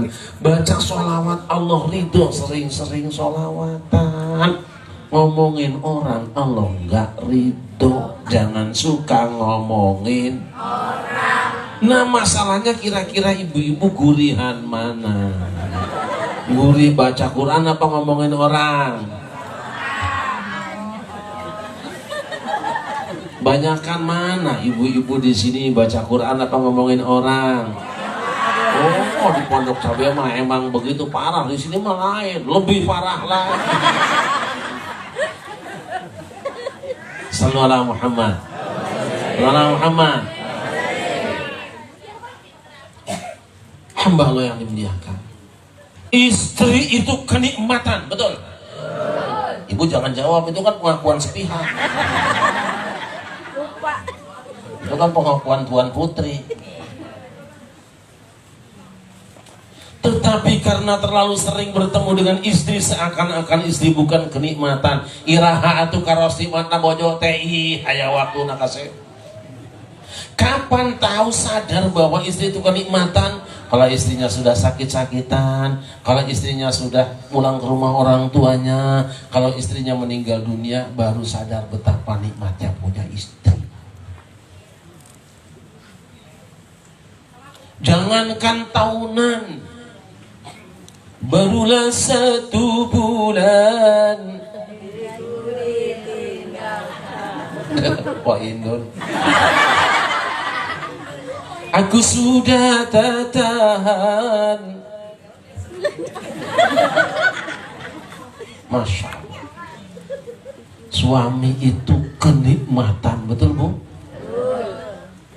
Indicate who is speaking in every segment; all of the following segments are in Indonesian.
Speaker 1: kenikmatan. Baca sholawat Allah ridho, sering-sering sholawatan. Ngomongin orang Allah nggak ridho, jangan suka ngomongin orang. Nah masalahnya kira-kira ibu-ibu gurihan mana? Gurih baca Quran apa ngomongin orang? Banyakan mana ibu-ibu di sini baca Quran apa ngomongin orang? Oh, di Pondok Cabe mah emang begitu parah, di sini mah lain, lebih parah lagi. Sallallahu alaihi Muhammad. Sallallahu Muhammad. Hamba Allah yang dimuliakan. Istri itu kenikmatan, betul? Ibu jangan jawab, itu kan pengakuan sepihak. Itu kan pengakuan Tuan Putri. Tetapi karena terlalu sering bertemu dengan istri, seakan-akan istri bukan kenikmatan. Iraha atu karosi mata bojo teh aya waktu nakase. Kapan tahu sadar bahwa istri itu kenikmatan? Kalau istrinya sudah sakit-sakitan, kalau istrinya sudah pulang ke rumah orang tuanya, kalau istrinya meninggal dunia, baru sadar betapa nikmatnya punya istri. Jangankan tahunan, barulah 1 bulan. Pak Indon, aku sudah tak tahan. Masya Allah, suami itu kenikmatan, betul Bu?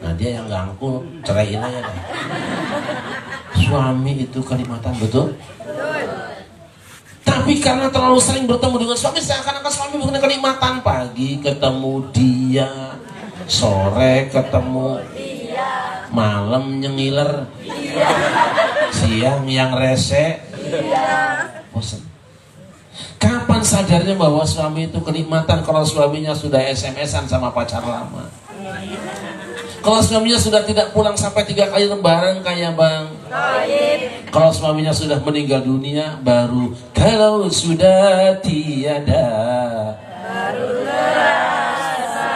Speaker 1: Nah dia yang ganggu, ceraiin aja deh. Suami itu kenikmatan, betul? Tapi karena terlalu sering bertemu dengan suami, seakan-akan suami bukan kenikmatan. Pagi ketemu dia, sore ketemu dia, malam nyengiler dia, siang yang rese dia. Bosan. Kapan sadarnya bahwa suami itu kenikmatan? Kalau suaminya sudah SMS-an sama pacar lama, kalau suaminya sudah tidak pulang sampai 3 kali lebaran kayak Bang Taib, kalau suaminya sudah meninggal dunia, baru kalau sudah tiada baru rasa.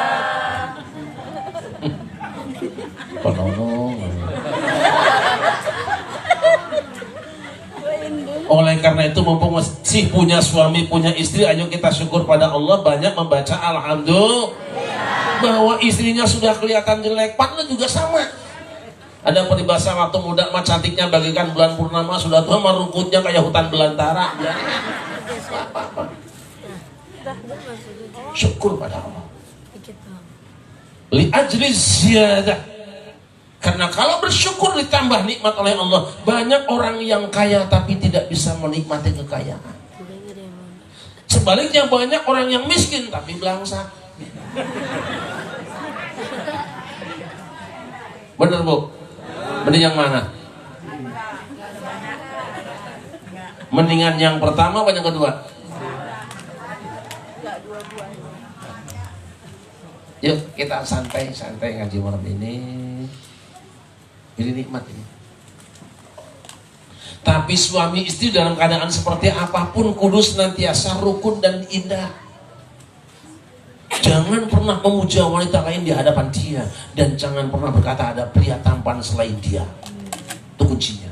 Speaker 1: Oleh karena itu, mumpung masih punya suami, punya istri, ayo kita syukur pada Allah, banyak membaca alhamdulillah. Bahwa istrinya sudah kelihatan jelek, partner juga sama. Ada peribahasa waktu muda mah cantiknya bagikan bulan purnama, sudah tua mah rukutnya kayak hutan belantara. Syukur pada Allah. Li ajri ziyadah. Karena kalau bersyukur ditambah nikmat oleh Allah. Banyak orang yang kaya tapi tidak bisa menikmati kekayaan. Sebaliknya banyak orang yang miskin tapi belangsak. Bener Bu? Mending yang mana? Mendingan yang pertama apa yang kedua? Yuk kita santai-santai ngaji malam ini. Ini nikmat ini. Tapi suami istri dalam keadaan seperti apapun kudus senantiasa rukun dan indah. Jangan pernah memuja wanita lain di hadapan dia, dan jangan pernah berkata ada pria tampan selain dia. Itu kuncinya.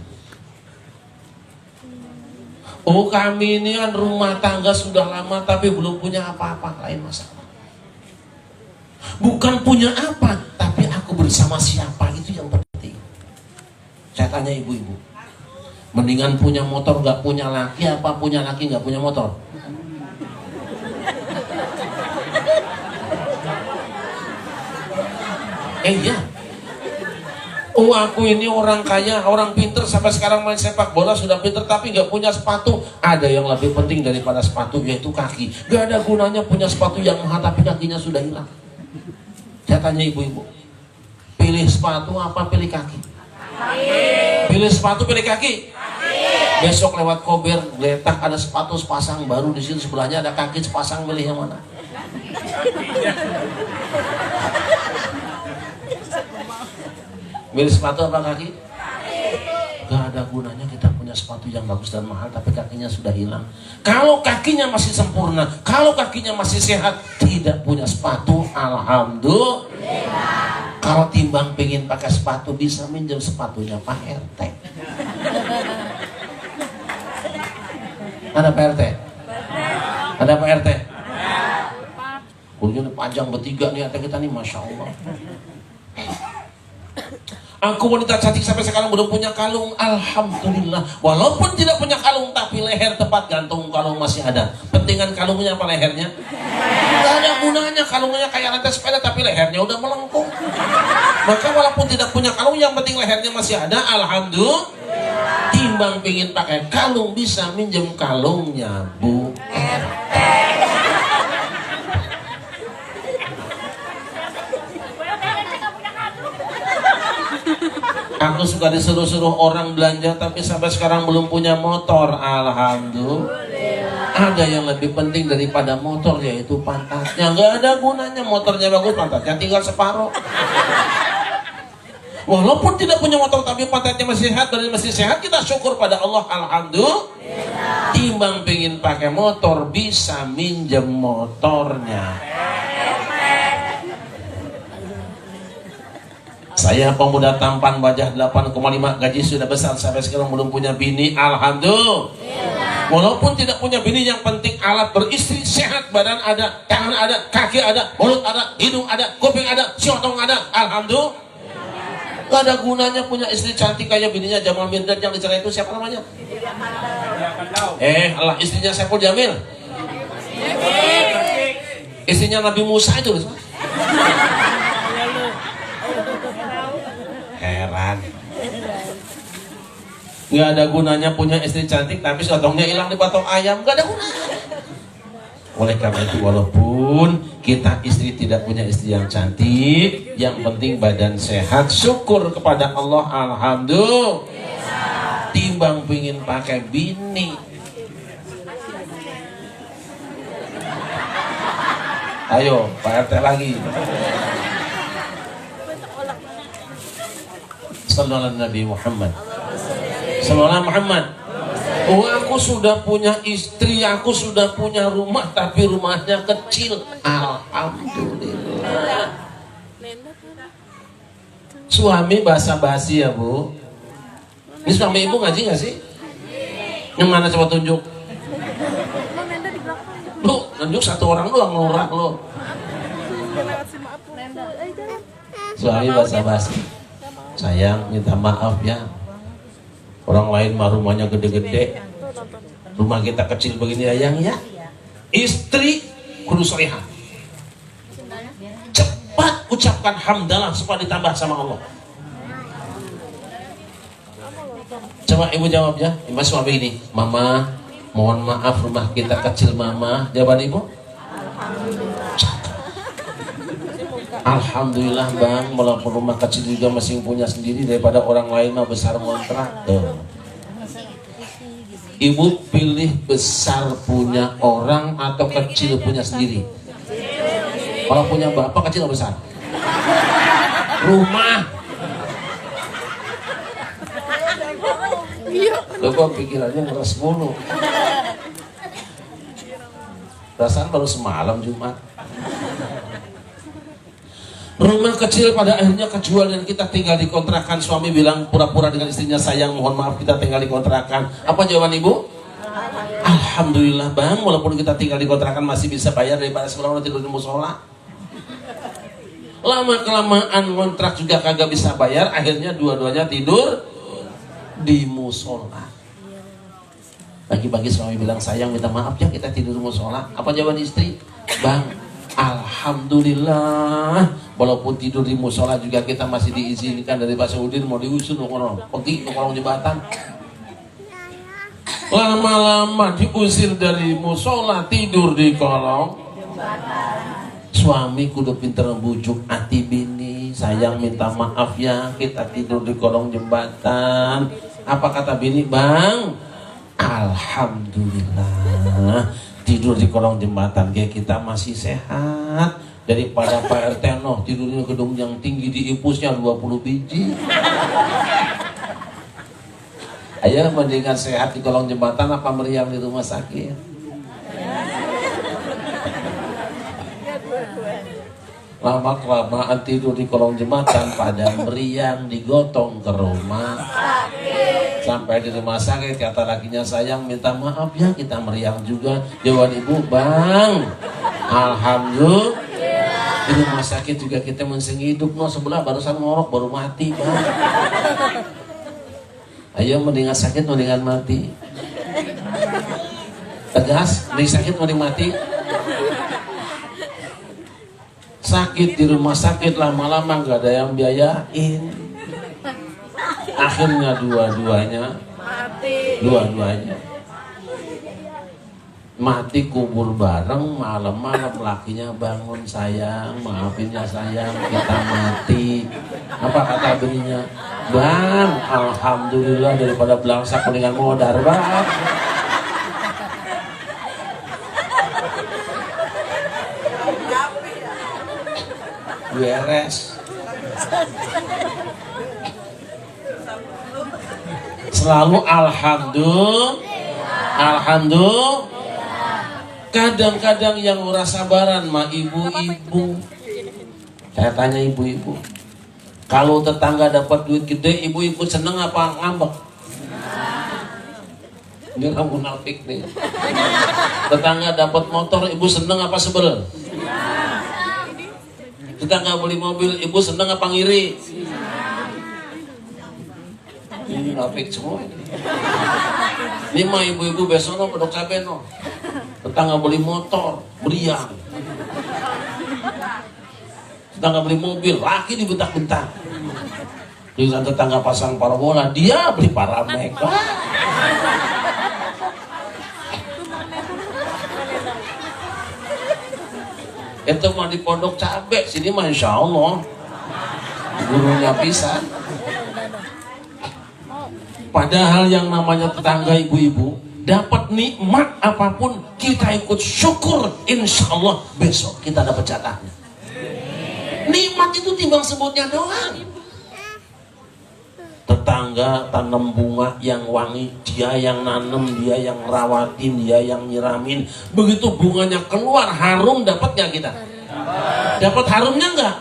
Speaker 1: Oh kami ini kan rumah tangga sudah lama tapi belum punya apa-apa, lain masalah. Bukan punya apa, tapi aku bersama siapa, itu yang penting. Saya tanya ibu-ibu, mendingan punya motor gak punya laki, apa punya laki gak punya motor? Iya. Oh aku ini orang kaya, orang pinter, sampai sekarang main sepak bola sudah pinter tapi gak punya sepatu. Ada yang lebih penting daripada sepatu, yaitu kaki. Gak ada gunanya punya sepatu yang mahal tapi kakinya sudah hilang. Saya tanya ibu-ibu, pilih sepatu apa pilih kaki? Pilih sepatu pilih kaki? Besok lewat Kober, letak ada sepatu sepasang baru, di situ sebelahnya ada kaki sepasang, pilih yang mana? Pilih sepatu apa kaki? Gak ada gunanya kita punya sepatu yang bagus dan mahal tapi kakinya sudah hilang. Kalau kakinya masih sempurna, kalau kakinya masih sehat, tidak punya sepatu, alhamdulillah. Kalau timbang pengen pakai sepatu, bisa minjem sepatunya Pak RT. Ada Pak RT? Ada Pak RT? Kulitnya panjang bertiga nih RT kita nih, Masya Allah. Aku wanita cantik sampai sekarang belum punya kalung, alhamdulillah. Walaupun tidak punya kalung, tapi leher tempat gantung kalung masih ada. Pentingan kalungnya apa lehernya? Gak ada gunanya kalungnya kayak rantai sepeda, tapi lehernya udah melengkung. Maka walaupun tidak punya kalung, yang penting lehernya masih ada, alhamdulillah. Timbang pingin pakai kalung, bisa minjem kalungnya Bu RT. Aku suka disuruh-suruh orang belanja tapi sampai sekarang belum punya motor, alhamdulillah. Ada yang lebih penting daripada motor, yaitu pantatnya. Gak ada gunanya motornya bagus, pantatnya tinggal separuh. Walaupun tidak punya motor tapi pantatnya masih sehat, dan masih sehat, kita syukur pada Allah, alhamdulillah. Timbang pengen pakai motor, bisa minjem motornya. Saya pemuda tampan, wajah 8,5, gaji sudah besar, sampai sekarang belum punya bini, alhamdulillah. Walaupun tidak punya bini, yang penting alat beristri sehat, badan ada, tangan ada, kaki ada, mulut ada, hidung ada, kuping ada, siotong ada, alhamdulillah. Gak ada gunanya punya istri cantik kayak bininya Jamal Mirdad yang dicerai itu, siapa namanya? Allah, istrinya Saiful Jamil. Istrinya Nabi Musa itu. Heran. Gak ada gunanya punya istri cantik tapi sotongnya hilang di patok ayam, gak ada gunanya. Oleh karena itu, walaupun kita istri tidak punya istri yang cantik, yang penting badan sehat, syukur kepada Allah, alhamdulillah. Timbang pingin pakai bini, ayo Pak RT lagi. Sallallahu Nabi Muhammad. Sallallahu Muhammad. Oh, aku sudah punya istri, aku sudah punya rumah, tapi rumahnya kecil, alhamdulillah. Suami basa-basi ya Bu. Ini suami ibu ngaji nggak sih? Yang mana coba tunjuk? Lu tunjuk satu orang doang, lurah lo. Suami basa-basi. Sayang, minta maaf ya. Orang lain mah rumahnya gede-gede, rumah kita kecil begini ayang ya. Istri kudu solehah. Cepat ucapkan hamdalah supaya ditambah sama Allah. Coba ibu jawab ya, mas suami ini, mama, mohon maaf rumah kita kecil mama. Jawaban ibu? Alhamdulillah bang, walaupun rumah kecil juga masih punya sendiri, daripada orang lain mah besar ngontrak. Ibu pilih besar punya orang atau kecil punya sendiri? Kalau punya bapak kecil atau besar? Rumah. Coba pikirannya ngeres mulu. Perasaan baru semalam Jumat. Rumah kecil pada akhirnya kejual dan kita tinggal di kontrakan. Suami bilang pura-pura dengan istrinya, sayang mohon maaf kita tinggal di kontrakan. Apa jawaban ibu? Alhamdulillah bang, walaupun kita tinggal di kontrakan masih bisa bayar daripada sekolah tidur di musola. Lama kelamaan kontrak juga kagak bisa bayar, akhirnya dua-duanya tidur di musola. Pagi-pagi suami bilang, sayang minta maaf ya kita tidur di musola. Apa jawaban istri? Bang, alhamdulillah, walaupun tidur di musola juga kita masih diizinkan dari Pak Saudin mau diusir pergi ke kolong jembatan. Lama-lama diusir dari musola, tidur di kolong jembatan. Suami kudu pinter bujuk hati bini, sayang minta maaf ya kita tidur di kolong jembatan. Apa kata bini? Bang, alhamdulillah tidur di kolong jembatan kayak kita masih sehat daripada Pak RT tidur di gedung yang tinggi di impusnya 20 biji. Ayo mendingan sehat di kolong jembatan apa meriang di rumah sakit? Lama-kelamaan tidur di kolong jembatan pada meriang digotong ke rumah sakit. Sampai di rumah sakit kata lakinya, sayang minta maaf ya kita meriang juga. Jawaban ibu, bang alhamdulillah di rumah sakit juga kita masih hidup, no sebelah barusan ngorok baru mati bang. Ayo mendingan sakit mendingan mati. Tegas, mending sakit mending mati. Sakit di rumah sakit lama-lama gak ada yang biayain. Akhirnya dua-duanya mati kubur bareng. Malam-malam lakinya bangun, sayang maafin ya sayang kita mati. Apa kata bininya? Bang alhamdulillah daripada belangsak mendingan modar bang. Beres. Selalu alhamdulillah. Kadang-kadang yang ora sabaran mah ibu-ibu. Saya tanya ibu-ibu, kalau tetangga dapat duit gede, ibu-ibu seneng apa ngambek? Ini kamu munafik nih. Tetangga dapat motor, ibu seneng apa sebel? Tetangga beli mobil, ibu seneng apa ngiri? Ini munafik semua ini. Ini mah ibu-ibu besok no pedok cabe no. Tetangga beli motor, beriang. Tetangga beli mobil, laki dibentak-bentak. Dengan tetangga pasang parabola, dia beli paramek. Itu mah di pondok cabe, sini mah insya Allah gurunya pisan. Padahal yang namanya tetangga ibu-ibu dapat nikmat apapun kita ikut syukur, insya Allah besok kita dapat jatahnya. Nikmat itu timbang sebutnya doang. Tetangga tanam bunga yang wangi, dia yang nanam, dia yang rawatin, dia yang nyiramin. Begitu bunganya keluar harum, dapat nggak kita? Dapat harumnya nggak?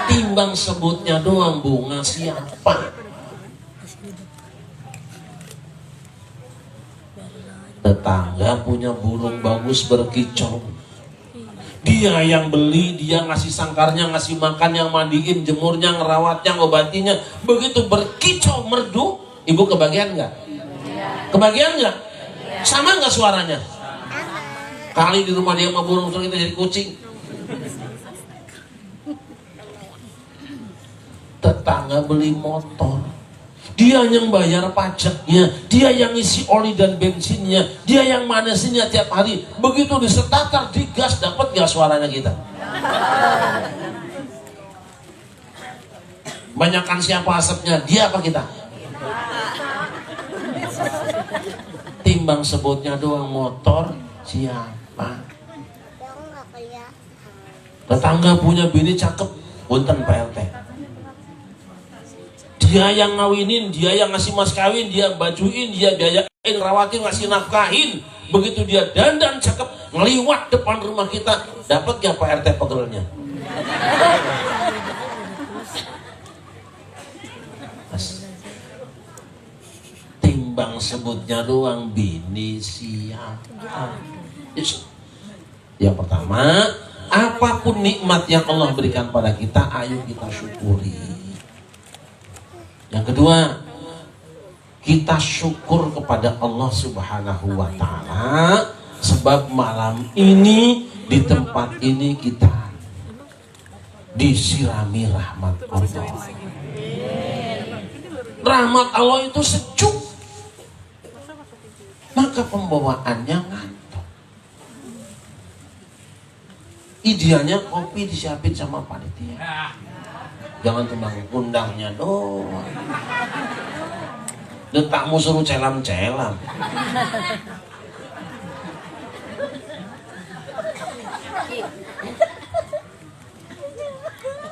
Speaker 1: Timbang sebutnya doang, bunga siapa? Tetangga punya burung bagus berkicau, dia yang beli, dia ngasih sangkarnya, ngasih makan, yang mandiin, jemurnya, ngerawatnya, ngobatinya. Begitu berkicau merdu, ibu kebagian nggak? Kebagian nggak? Sama nggak suaranya? Kali di rumah dia sama burung terus kita jadi kucing. Tetangga beli motor, dia yang bayar pajaknya, dia yang isi oli dan bensinnya, dia yang manesinnya tiap hari. Begitu disetatar, digas, dapat gak suaranya kita? Banyakan siapa asapnya, dia apa kita? Timbang sebutnya doang motor, siapa? Tetangga punya bini cakep, punten PRT. Dia yang ngawinin, dia yang ngasih mas kawin, dia bajuin, dia biayain, ngerawatin, ngasih nafkahin. Begitu dia dandan cakep, ngeliwat depan rumah kita, dapat gak Pak RT pegelnya? Timbang sebutnya doang, bini siapa? Yang pertama, apapun nikmat yang Allah berikan pada kita, ayo kita syukuri. Yang kedua, kita syukur kepada Allah Subhanahu wa Ta'ala, sebab malam ini di tempat ini kita disirami rahmat Allah. Rahmat Allah itu sejuk, maka pembawaannya ngantuk. Idealnya kopi disiapin sama panitia. Jangan cuma undangnya doang. Detakmu suruh celam-celam.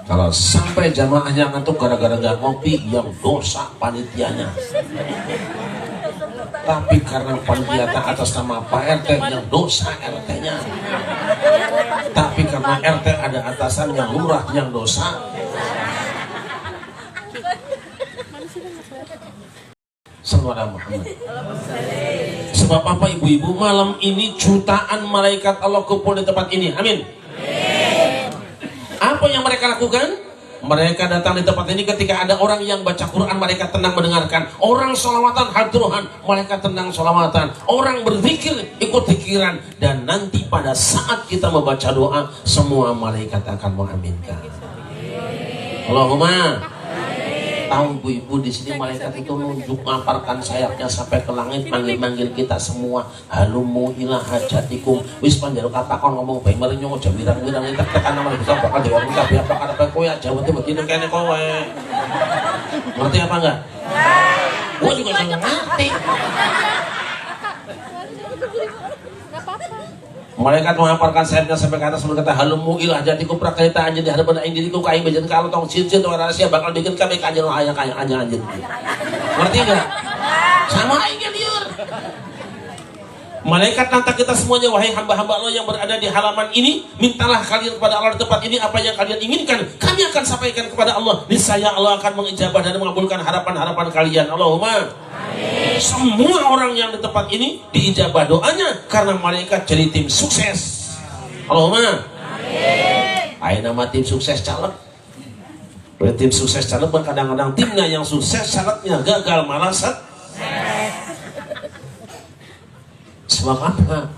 Speaker 1: Kalau sampai jamaahnya ngantuk gara-gara gak ngopi, yang dosa panitianya. Tapi karena penglihatan atas nama Pak RT yang dosa RT-nya. Tapi karena RT ada atasan yang lurah yang dosa. Sallallahu Muhammad. Sebab apa ibu-ibu, malam ini jutaan malaikat Allah kumpul di tempat ini. Amin. Apa yang mereka lakukan? Mereka datang di tempat ini ketika ada orang yang baca Quran, mereka tenang mendengarkan. Orang sholawatan hadrohan, mereka tenang sholawatan. Orang berzikir, ikut zikiran. Dan nanti pada saat kita membaca doa, semua malaikat akan mengaminkan. Allahumma. Tahu ibu-ibu di sini malaikat itu nunjuk ngaparkan sayapnya sampai ke langit, manggil-manggil kita semua. Halumu ila hajatikum. Wis panjaluk katakon ngomong bae mari nyong aja wirang-wirang tak tekan nama bisa bakal dewa kita biar bakal apa kowe aja betul-betul kene kowe. Ngerti apa enggak? Gua juga jangan ngerti. Malaikat mengaparkan sayapnya sampai ke atas berkata, halumu ilah jatiku prakerita anjir di hadapan aing diriku kain bajan kalau tong cincin atau rahasia bakal bikin kami kanjeng ayah anjir. Ngerti enggak? Sama aingnya liur. Malaikat nantang kita semuanya, wahai hamba-hamba Allah yang berada di halaman ini, mintalah kalian kepada Allah di tempat ini apa yang kalian inginkan, kami akan sampaikan kepada Allah. Niscaya Allah akan mengijabah dan mengabulkan harapan-harapan kalian. Allahumma. Semua orang yang di tempat ini diijabah doanya karena malaikat jadi tim sukses. Allahumma. Ayo nama tim sukses caleg. Tim sukses caleg kadang-kadang timnya yang sukses, calegnya gagal malah sebab apa?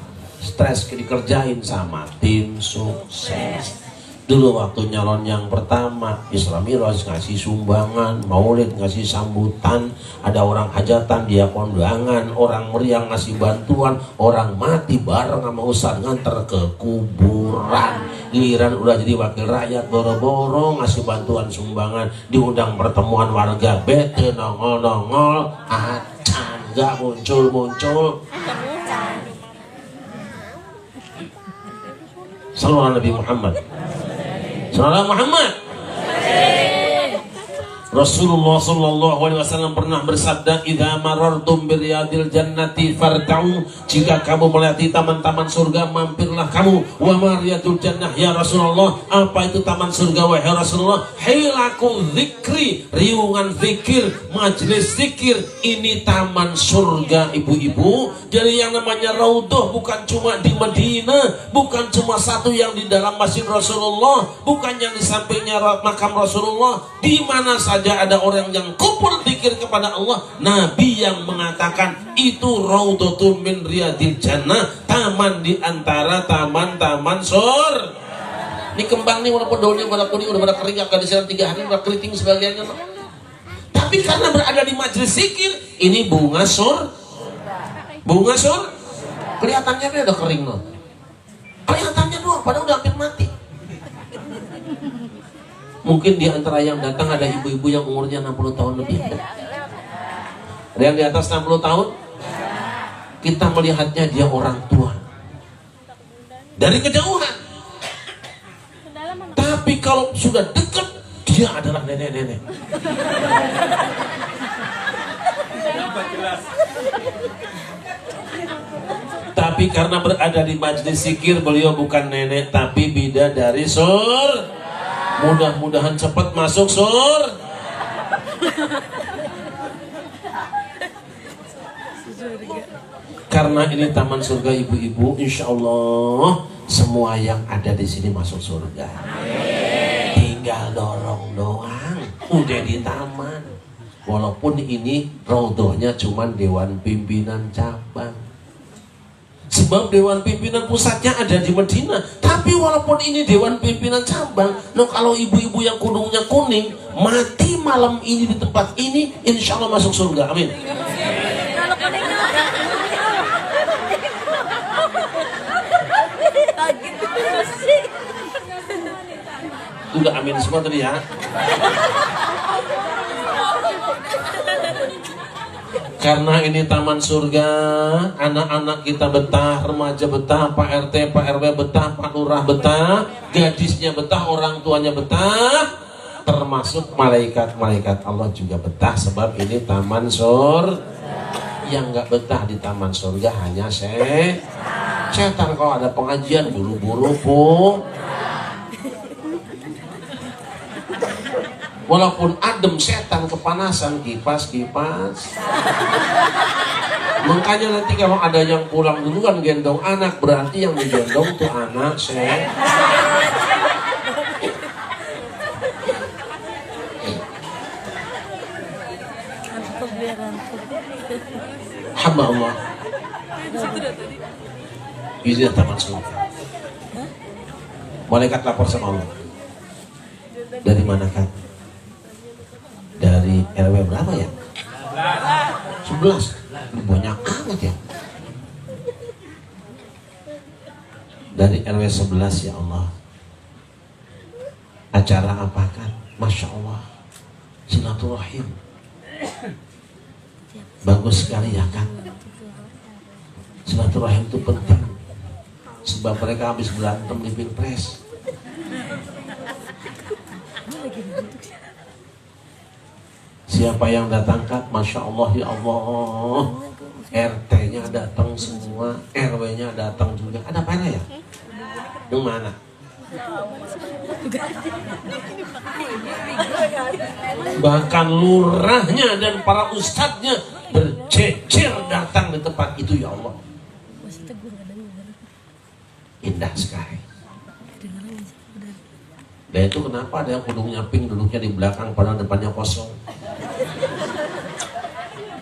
Speaker 1: Stres dikerjain sama tim sukses. Dulu waktu nyalon yang pertama Isra Miraj ngasih sumbangan, Maulid ngasih sambutan, ada orang hajatan dia kondangan, orang meriang ngasih bantuan, orang mati bareng sama ustaz nganter ke kuburan. Giliran udah jadi wakil rakyat boro-boro ngasih bantuan sumbangan, diundang pertemuan warga bete nongol-nongol, acan gak muncul-muncul. Sallallahu Nabi Muhammad. Sallallahu Muhammad. Rasulullah sallallahu alaihi wasallam pernah bersabda, "Idza marartum biryadil jannati farta'u." Jika kamu melewati taman-taman surga, mampirlah kamu. Wa maryatul jannah ya Rasulullah. Apa itu taman surga wahai Rasulullah? Hilaku zikri, riungan zikir, majelis zikir. Ini taman surga ibu-ibu. Jadi yang namanya raudhah bukan cuma di Madinah, bukan cuma satu yang di dalam Masjid Rasulullah, bukan yang di sampingnya makam Rasulullah. Di mana saja ada orang yang kumpul zikir kepada Allah, Nabi yang mengatakan itu raudhatun min riyadil jannah, taman di antara taman-taman surga. Ini kembang nih walaupun daunnya pada kuning udah pada kering, akan disiram 3 hari udah keriting sebagiannya. Tapi karena berada di majelis zikir, ini bunga surga. Bunga surga. Kelihatannya dia udah kering loh. Kelihatannya doang, padahal udah hampir mati. Mungkin di antara yang datang ada ibu-ibu yang umurnya 60 tahun lebih. Ada yang di atas 60 tahun? Kita melihatnya dia orang tua dari kejauhan. Tapi kalau sudah dekat, dia adalah nenek-nenek. Tapi karena berada di majelis zikir, beliau bukan nenek tapi bidadari surga. Mudah-mudahan cepat masuk surga. Karena ini taman surga ibu-ibu, insya Allah semua yang ada di sini masuk surga. Tinggal dorong doang, udah di taman. Walaupun ini raudhahnya cuman Dewan Pimpinan Cabang. Sebab Dewan Pimpinan Pusatnya ada di Madinah. Tapi walaupun ini Dewan Pimpinan Cabang, no, kalau ibu-ibu yang kuningnya kuning mati malam ini di tempat ini, insya Allah masuk surga. Amin. Juga amin semua tadi ya. Karena ini taman surga, anak-anak kita betah, remaja betah, Pak RT, Pak RW betah, Pak Lurah betah, gadisnya betah, orang tuanya betah, termasuk malaikat-malaikat Allah juga betah, sebab ini taman surga. Yang nggak betah di taman surga hanya setan. Kalau ada pengajian buru-buru pun. Walaupun adem, setan kepanasan, kipas. Makanya nanti kalau ada yang pulang duluan gendong anak, berarti yang digendong tuh anak hamba Allah. Ini taman surga. Malaikat lapor sama Allah. Dari mana kan? Dari RW berapa ya? 11. Banyak amat ya. Dari RW 11 ya Allah. Acara apa kan? Masya Allah, silaturahim. Bagus sekali ya kan. Silaturahim itu penting. Sebab mereka habis berantem di Pilpres. Siapa yang datang kan? Masya Allah ya Allah. RT-nya datang semua, RW-nya datang juga. Ada apa ya? Yang mana? Bahkan lurahnya dan para ustadznya berjejer datang di tempat itu ya Allah. Indah sekali. Dan itu kenapa ada yang hidungnya pink duduknya di belakang padahal depannya kosong.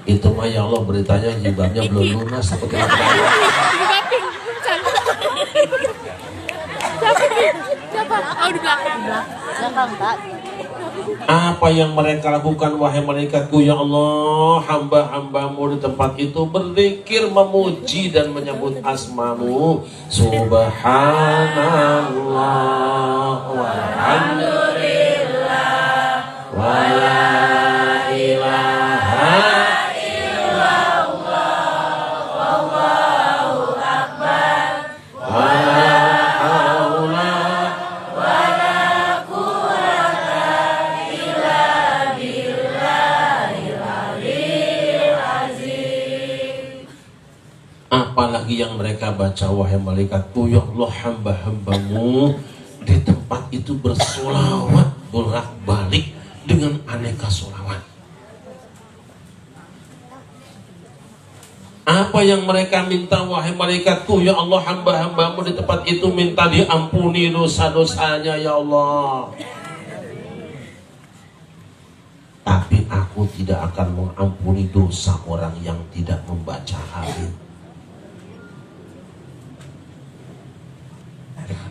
Speaker 1: Itu mah ya Allah beritanya jilbabnya belum lunas seperti apa.
Speaker 2: Siapa? Oh di belakang. Belakang Pak.
Speaker 1: Apa yang mereka lakukan wahai malaikatku ya Allah, hamba-hambamu di tempat itu berzikir, memuji dan menyebut asmamu. Subhanallah walhamdulillah wa la ilaha illallah wallahu akbar wa la haula wa la quwwata illa billahil aliyyil azim. Apalagi yang mereka baca wahai malaikatku ya Allah, hamba-hambamu di tempat itu bersolawat bolak-balik dengan aneka solawat. Apa yang mereka minta wahai malaikatku ya Allah, hamba-hambamu di tempat itu minta diampuni dosa-dosanya ya Allah. Tapi aku tidak akan mengampuni dosa orang yang tidak membaca hadis.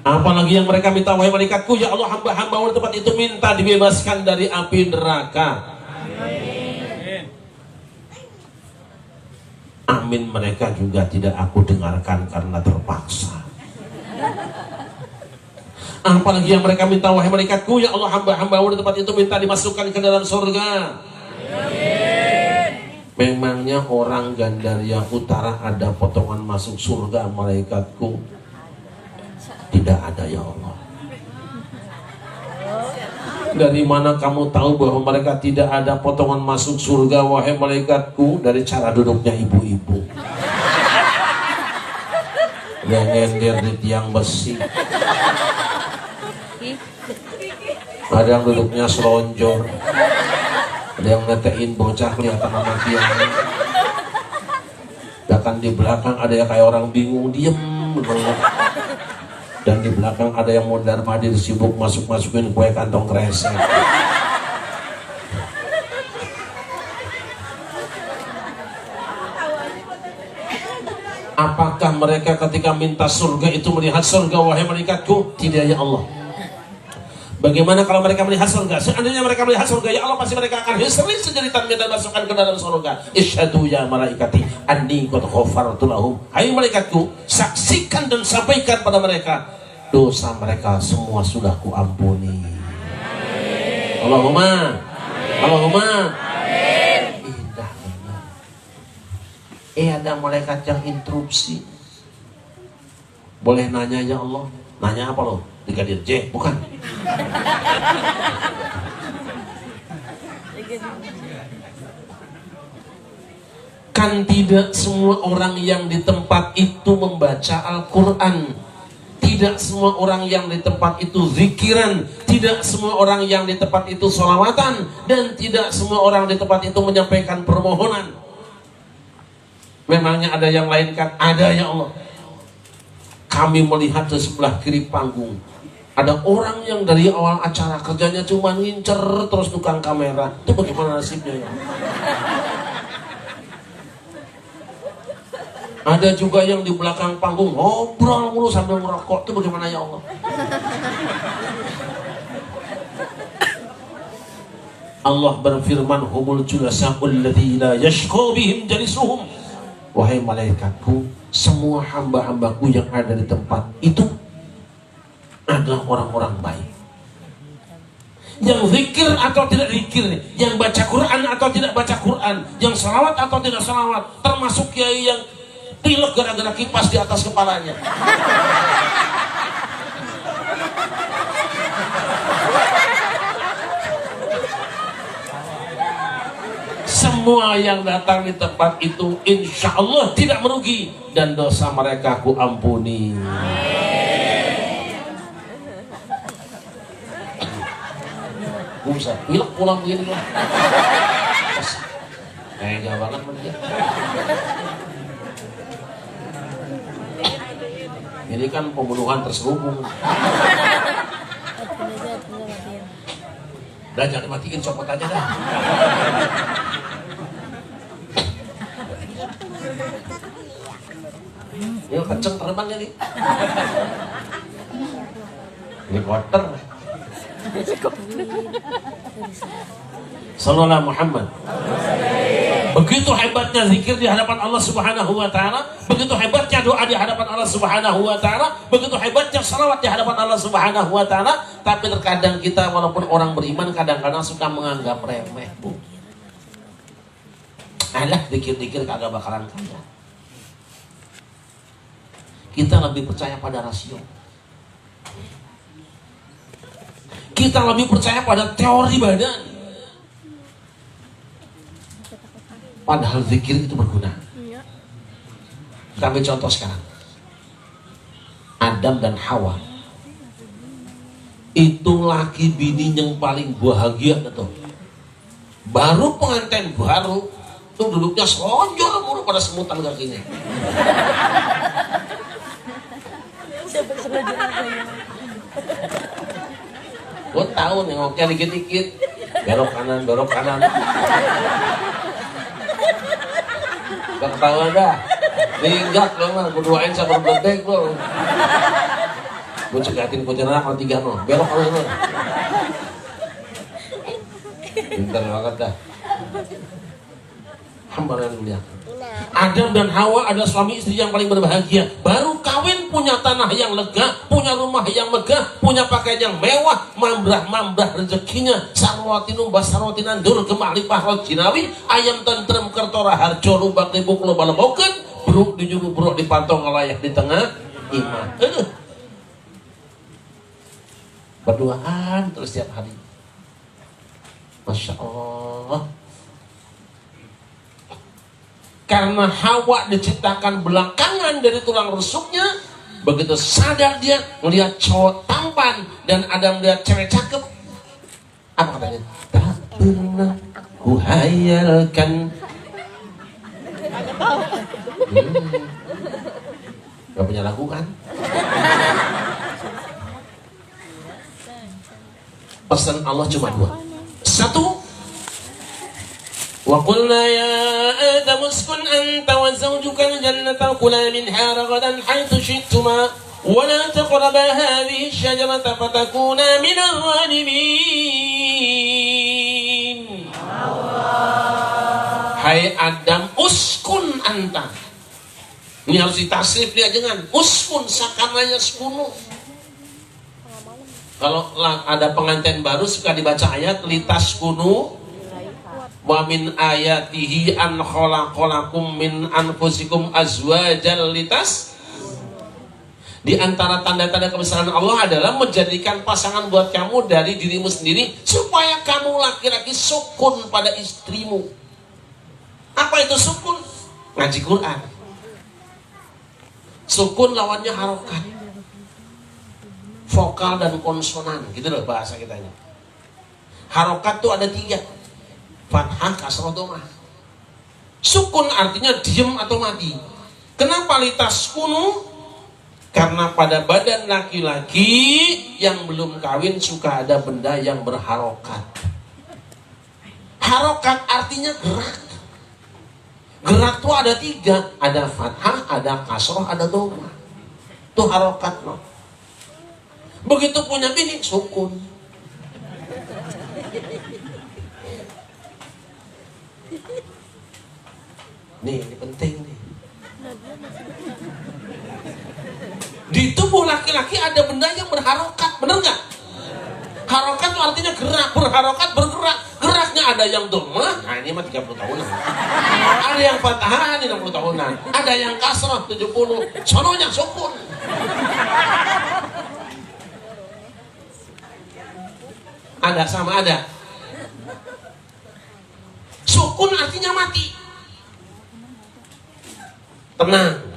Speaker 1: Apalagi yang mereka minta wahai malaikatku ya Allah, hamba-hambamu di tempat itu minta dibebaskan dari api neraka. Amin mereka juga tidak aku dengarkan karena terpaksa. Apalagi yang mereka minta wahai malaikatku ya Allah, hamba-hambamu di tempat itu minta dimasukkan ke dalam surga. Memangnya orang Gandaria Utara ada potongan masuk surga malaikatku? Tidak ada ya Allah. Dari mana kamu tahu bahwa mereka tidak ada potongan masuk surga wahai malaikatku? Dari cara duduknya ibu-ibu yang nyender di tiang besi. Ada yang duduknya selonjor, ada yang netein bocah kelihatan sama tiangnya. Bahkan di belakang ada yang kayak orang bingung diem banget. Dan di belakang ada yang mondar mandir sibuk masukin kue kantong kresek. Apakah mereka ketika minta surga itu melihat surga wahai malaikatku? Tidak ya Allah. Bagaimana kalau mereka melihat surga? Seandainya mereka melihat surga ya Allah, pasti mereka akan histeris sejeritannya dan masukkan ke dalam surga. Isyhadu ya malaikati anni qad ghafartu lahum. Hai malaikatku, saksikan dan sampaikan pada mereka dosa mereka semua sudah kuampuni. Allahumma Allahumma indah benar. Ada malaikat yang interupsi. Boleh nanya ya Allah? Nanya apa lo? Brigadir J? Bukan. Kan tidak semua orang yang di tempat itu membaca Al-Quran, tidak semua orang yang di tempat itu zikiran, tidak semua orang yang di tempat itu sholawatan, dan tidak semua orang di tempat itu menyampaikan permohonan. Memangnya ada yang lain kan? Ada, ya Allah. Kami melihat di sebelah kiri panggung ada orang yang dari awal acara kerjanya cuma ngincer terus tukang kamera. Itu bagaimana nasibnya ya? Ada juga yang di belakang panggung ngobrol mulu sambil merokok. Itu bagaimana ya Allah? Allah berfirman, humul julasa'ul ladzina yashqa bihim jalisuhum. Wahai malaikatku, semua hamba-hambaku yang ada di tempat itu adalah orang-orang baik. Yang zikir atau tidak zikir, yang baca Quran atau tidak baca Quran, yang salawat atau tidak salawat, termasuk kiai yang pilek gara-gara kipas di atas kepalanya. Semua yang datang di tempat itu insya Allah tidak merugi dan dosa mereka ku ampuni. Bisa pilek pulang begini loh. Tega banget dia. Ini kan pembunuhan terselubung. Udah jangan dimatiin, copot aja dah. Yuk kenceng terbangnya nih. Ini kotor. Sallallahu Muhammad. Begitu hebatnya zikir di hadapan Allah Subhanahu wa taala, begitu hebatnya doa di hadapan Allah Subhanahu wa taala, begitu hebatnya salawat di hadapan Allah Subhanahu wa taala, tapi terkadang kita walaupun orang beriman kadang-kadang suka menganggap remeh, Bu. Alah, dikir-dikir kagak bakalan kaya. Kita lebih percaya pada rasio. Kita lebih percaya pada teori badan. Padahal zikir itu berguna. Kita ambil contoh sekarang. Adam dan Hawa. Itu laki bini yang paling bahagia itu. Baru pengantin baru, tuh duduknya selonjor mulu pada semutan kakinya. Gue tahu nengoknya dikit-dikit, belok kanan. Gak ketahuan dah, minggat lo mah, gue doain sama berdek lo. Gue cegatin kuntilanak kalau 3 no, belok kanan lo. Pintar banget dah. Hamba yang mulia. Adam dan Hawa adalah suami istri yang paling berbahagia. Baru kawin punya tanah yang lega, punya rumah yang megah, punya pakaian yang mewah, mambrah rezekinya. Sarwati numbas sarwati nandur kemalipah rot jinawi, ayam tentrem kertora harjo lubak ribuk loba leboken, buruk dijuru buruk dipantong ngelayak di tengah iman. Berduaan terus setiap hari. Masya Allah. Karena Hawa diciptakan belakangan dari tulang rusuknya, begitu sadar dia melihat cowok tampan dan Adam melihat cewek cakep, apa katanya? Tak pernah kuhayalkan. Gak punya lagu kan? Pesan Allah cuma 2. 1, wa qulna ya Adam uskun anta wa zawjuka al-jannata kula minha ragadan haythu shi'tuma wa la taqraba hadhihi ash-shajarata fatakuna min adh-dhalimin. Hai Adam, uskun anta. Ini harus ditasrif dia dengan uskun, sakananya 10. Kalau ada pengantin baru suka dibaca ayat litas kunu wa min ayatihi an khalaqalakum min anfusikum azwajan litas. Di antara tanda-tanda kebesaran Allah adalah menjadikan pasangan buat kamu dari dirimu sendiri supaya kamu laki-laki sukun pada istrimu. Apa itu sukun? ngaji Quran. Sukun lawannya harokat, vokal dan konsonan, gitu loh bahasa kitanya. Harokat tuh ada 3, fathah, kasrah, dhammah. Sukun artinya diem atau mati. Kenapa litaskunu? Karena pada badan laki-laki yang belum kawin suka ada benda yang berharokat. Harokat artinya gerak. Gerak tuh ada 3, ada fathah, ada kasroh, ada dhammah. Itu harokat loh. Begitu punya bini sukun. Nih, ini penting nih. Di tubuh laki-laki ada benda yang berharokat, bener nggak? Harokat itu artinya gerak, berharokat, bergerak. Geraknya ada yang dhammah, nah ini mah 30 tahunan. Ada yang fathah, 60 tahunan. Ada yang kasrah, 70. Sononya sukun. Ada sama ada. Sukun artinya mati. Tenang.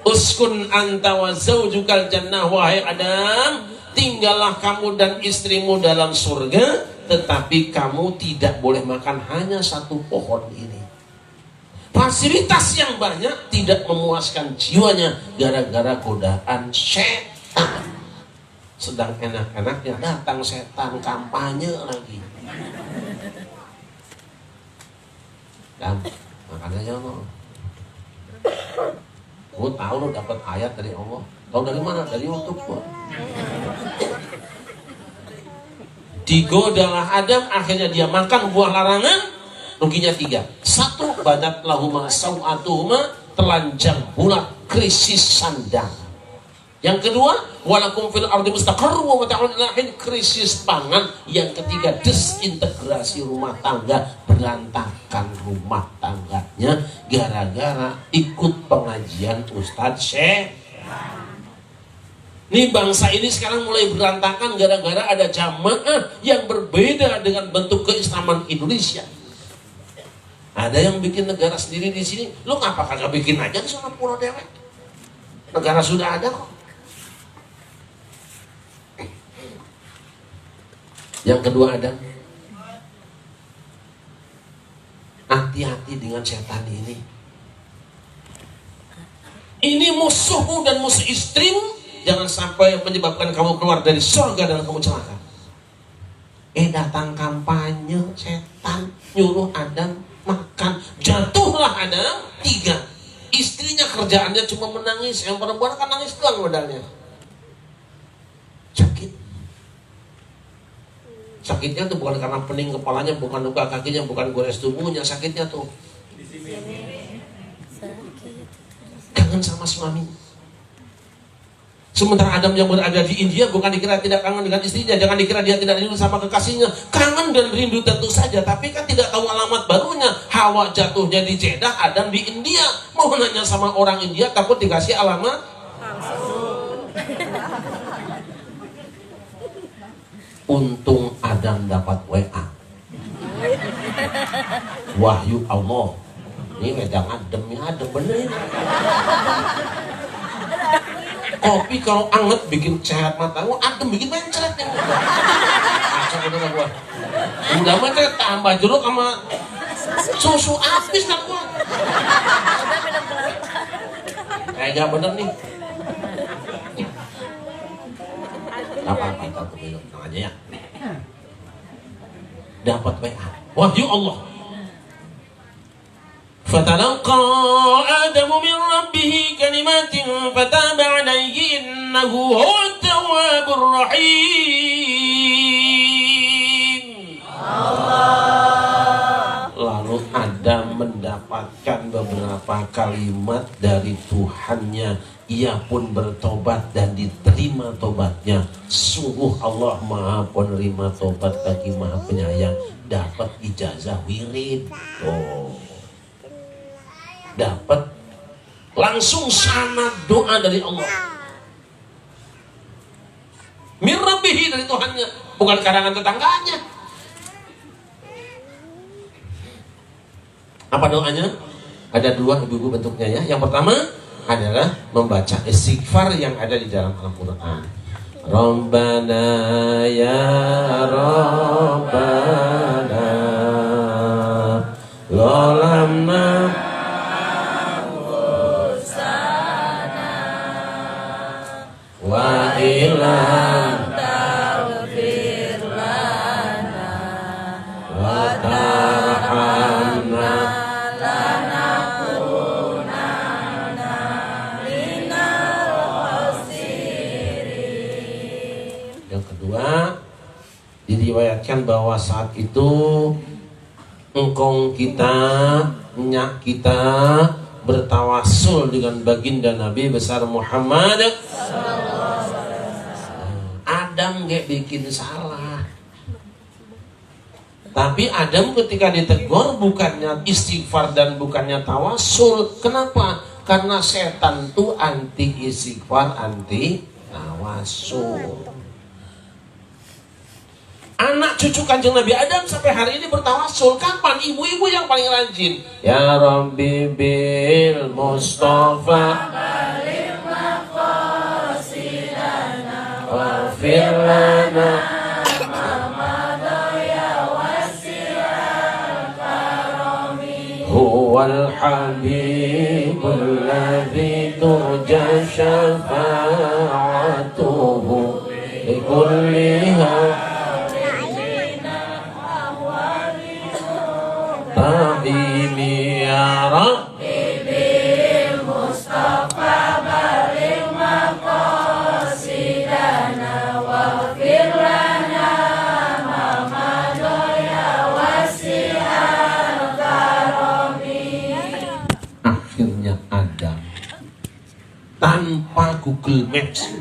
Speaker 1: Uskun anta wa zaujukal jannah, wahai Adam, tinggallah kamu dan istrimu dalam surga, tetapi kamu tidak boleh makan hanya satu pohon ini. Fasilitas yang banyak tidak memuaskan jiwanya gara-gara godaan setan. Sedang enak-enaknya datang setan kampanye lagi. Dan makan aja no. Gue tahu lo dapat ayat dari Allah. Tahu dari mana? Dari YouTube gue. Digodalah Adam, akhirnya dia makan buah larangan. Ruginya 3. 1, badat lahuma sau'atuhuma, telanjang bulat, krisis sandang. Yang kedua, walakum fil ardi mustaqarrun wa mata'un ila hin, krisis pangan. Yang ketiga, desintegrasi rumah tangga, berantakan rumah tangganya gara-gara ikut pengajian Ustadz Syekh. Nih bangsa ini sekarang mulai berantakan gara-gara ada jamaah yang berbeda dengan bentuk keislaman Indonesia. Ada yang bikin negara sendiri di sini, lu ngapa kagak bikin aja di sana pulau dewek? Negara sudah ada kok. Yang kedua ada, hati-hati dengan setan ini. Ini musuhmu dan musuh istrimu, jangan sampai menyebabkan kamu keluar dari surga dan kamu celaka. Datang kampanye setan nyuruh Adam makan, jatuhlah Adam 3. Istrinya kerjaannya cuma menangis, yang perempuan kan nangis doang modalnya. Sakit. Sakitnya tuh bukan karena pening kepalanya, bukan luka kakinya, bukan gores tubuhnya, sakitnya tuh kangen sama suami. Sementara Adam yang berada di India bukan dikira tidak kangen dengan istrinya, jangan dikira dia tidak rindu sama kekasihnya. Kangen dan rindu tentu saja, tapi kan tidak tahu alamat barunya. Hawa jatuhnya di Jeddah, Adam di India. Mau nanya sama orang India, takut dikasih alamat untung Adam dapat WA, wahyu Allah. Ini medang adem, ya adem bener ini. Kopi kalau anget bikin sehat mata, adem bikin mencret ya. Macam itu lah gua. Udah mencret tambah jeruk sama susu habis kan gua. Kayak bener nih. Apa-apa satu minum aja ya. Dapat WA, wahyu Allah. Fatalaqa Adamu min rabbih kalimatin fataba alaihi innahu huwat tawwabur rahim. Lalu Adam mendapatkan beberapa kalimat dari Tuhannya. Ia pun bertobat dan diterima tobatnya. Sungguh Allah Maha Penerima tobat bagi Maha Penyayang. Dapat ijazah wirid. Dapat langsung sanad doa dari Allah. Min Rabbihi, dari Tuhannya, bukan karangan tetangganya. Apa doanya? Ada dua ibu-ibu bentuknya ya. Yang pertama adalah membaca istighfar yang ada di dalam Al-Quran. Rabbana ya Rabbana Zalamna wa ilam taghfir lana wa tarhamna lanakunanna minal khasirin. Yang kedua, diriwayatkan bahwa saat itu engkong kita, nyak kita bertawasul dengan baginda Nabi besar Muhammad. Adam gak bikin salah, tapi Adam ketika ditegur bukannya istighfar dan bukannya tawasul. Kenapa? Karena setan tuh anti istighfar, anti tawasul. Anak cucu kanjeng Nabi Adam sampai hari ini bertawasul. Kapan? Ibu-ibu yang paling rajin. Ya Rabbi bil Mustafa waghfir lana huwal habibul ladzi turja syafa'atuhu likulliha ta'imi ya Rabbi bil Mustafa baligh maqasidana waghfir lana ma madaya wasi'al karami. Akhirnya Adam tanpa Google Maps,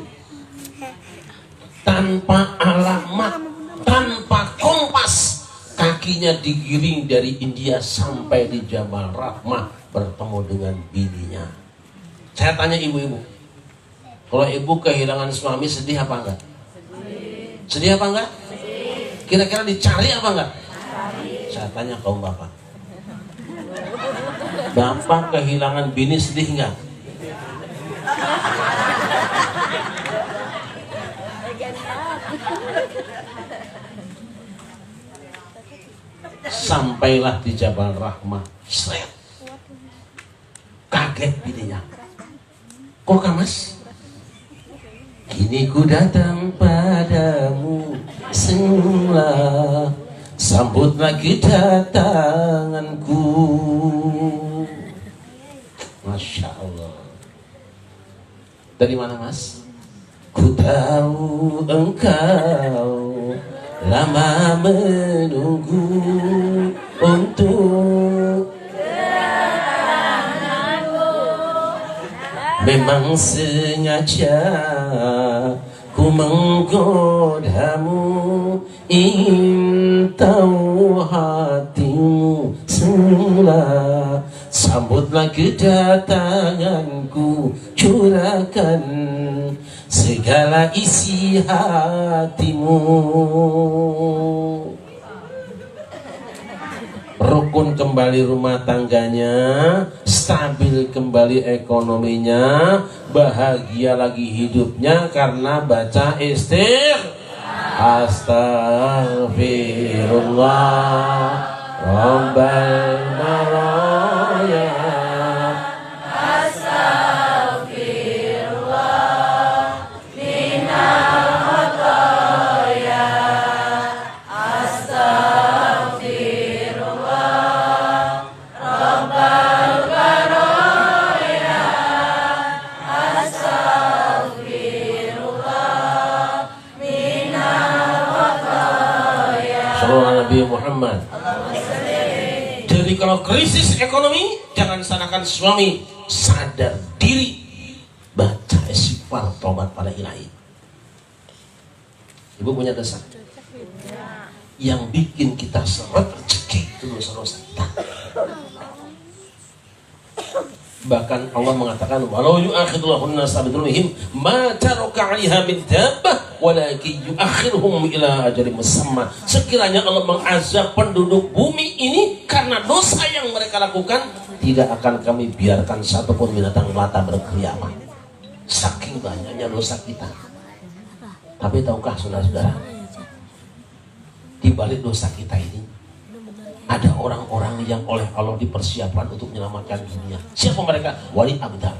Speaker 1: tanpa alamat, tanpa kompas, kakinya digiring dari India sampai di Jabal Rahmah bertemu dengan bininya. Saya tanya ibu-ibu, kalau ibu kehilangan suami sedih apa enggak? Sedih apa enggak? Kira-kira dicari apa enggak? Saya tanya kaum bapak, bapak kehilangan bini sedih enggak? Sampailah di Jabal Rahmah, seret, kaget bininya. Kok Kamas? Kini ku datang padamu semula, sambutlah kedatanganku. Masya Allah. Dari mana Mas? Ku tahu engkau lama menunggu untuk kedatanganku. Memang sengaja ku menggodamu, ingin tahu hatimu semula. Sambutlah kedatanganku, curahkan segala isi hatimu. Rukun kembali rumah tangganya, stabil kembali ekonominya, bahagia lagi hidupnya karena baca Astaghfirullah Rabbal Baraya. Nabi Muhammad. Jadi kalau krisis ekonomi, jangan salahkan suami, sadar diri, baca istighfar, tobat pada ilahi. Ibu punya dosa yang bikin kita seret rezeki itu dosa-dosa kita. Bahkan Allah mengatakan walau yu'akhidullahu an-nasa bidhulmihim ma taraka 'alaiha min dabbah walakin yu'akhiruhum ila ajalin musamma. Sekiranya Allah mengazab penduduk bumi ini karena dosa yang mereka lakukan, tidak akan kami biarkan satupun binatang melata berkeliaran. Saking banyaknya dosa kita. Tapi tahukah saudara-saudara, di balik dosa kita ini ada orang-orang yang oleh Allah dipersiapkan untuk menyelamatkan dunia. Siapa mereka? Wali abdal.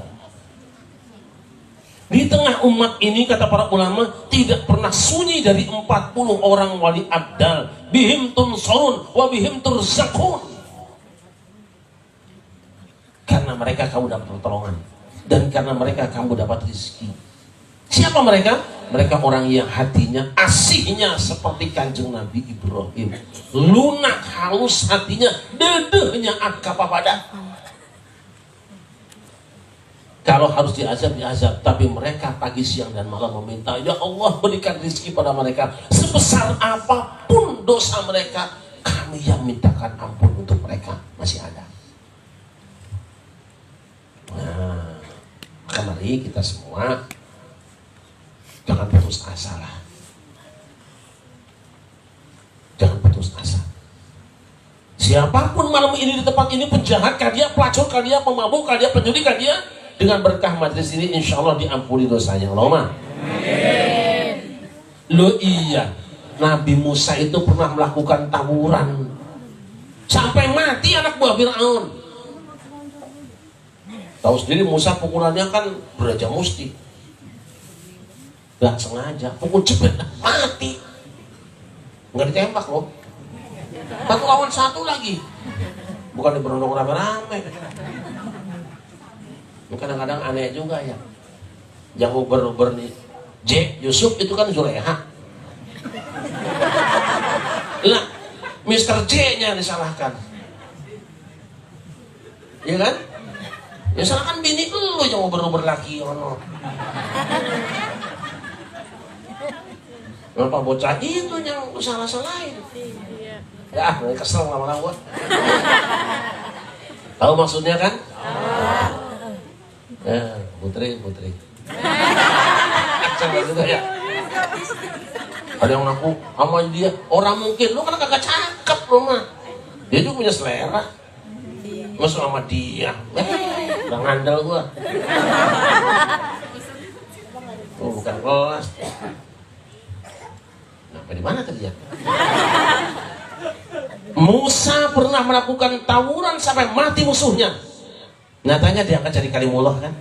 Speaker 1: Di tengah umat ini, kata para ulama, tidak pernah sunyi dari 40 orang wali abdal. Bihim tunsurun wa bihim turzakun. Karena mereka kamu dapat pertolongan, dan karena mereka kamu dapat rezeki. Siapa mereka? Mereka orang yang hatinya, asihnya seperti kanjeng Nabi Ibrahim. Lunak halus hatinya, dedehnya agak papada. Kalau harus diazab, diazab. Tapi mereka pagi, siang, dan malam meminta, ya Allah berikan rezeki pada mereka. Sebesar apapun dosa mereka, kami yang mintakan ampun untuk mereka. Masih ada. Nah, mari kita semua jangan putus asa lah. Jangan putus asa. Siapapun malam ini di tempat ini, penjahat kah dia, pelacur kah dia, pemabuk kah dia, pencuri kah dia, dengan berkah majelis ini insya Allah diampuni dosanya. Allahumma amin. Loh iya, Nabi Musa itu pernah melakukan tawuran sampai mati anak buah Fir'aun. Tahu sendiri Musa pukulannya kan beraja musti. Gak sengaja pukul jebret mati. Nggak ditembak loh. Satu lawan satu lagi. Bukan diberondong rame-rame. Kadang-kadang aneh juga ya. Yang uber-uber nih J. Yusuf itu kan Zuleha. Lah, Mr. J-nya disalahkan. Iya kan? Ya salahkan bini lu yang uber-uber laki ono. Kenapa bocah itu yang salah-salahin? Ya, kesel lama-lama gua. Tahu maksudnya kan? Ya, putri. Sama juga ya. Ada yang ngaku sama dia, orang mungkin lu kan kagak cakep lu mah. Dia juga punya selera. Masuk sama dia. Udah ngandel gua. Oh, bukan kelas. Nah, di mana tadi ya? Musa pernah melakukan tawuran sampai mati musuhnya. Nyatanya diangkat jadi kalimullah kan?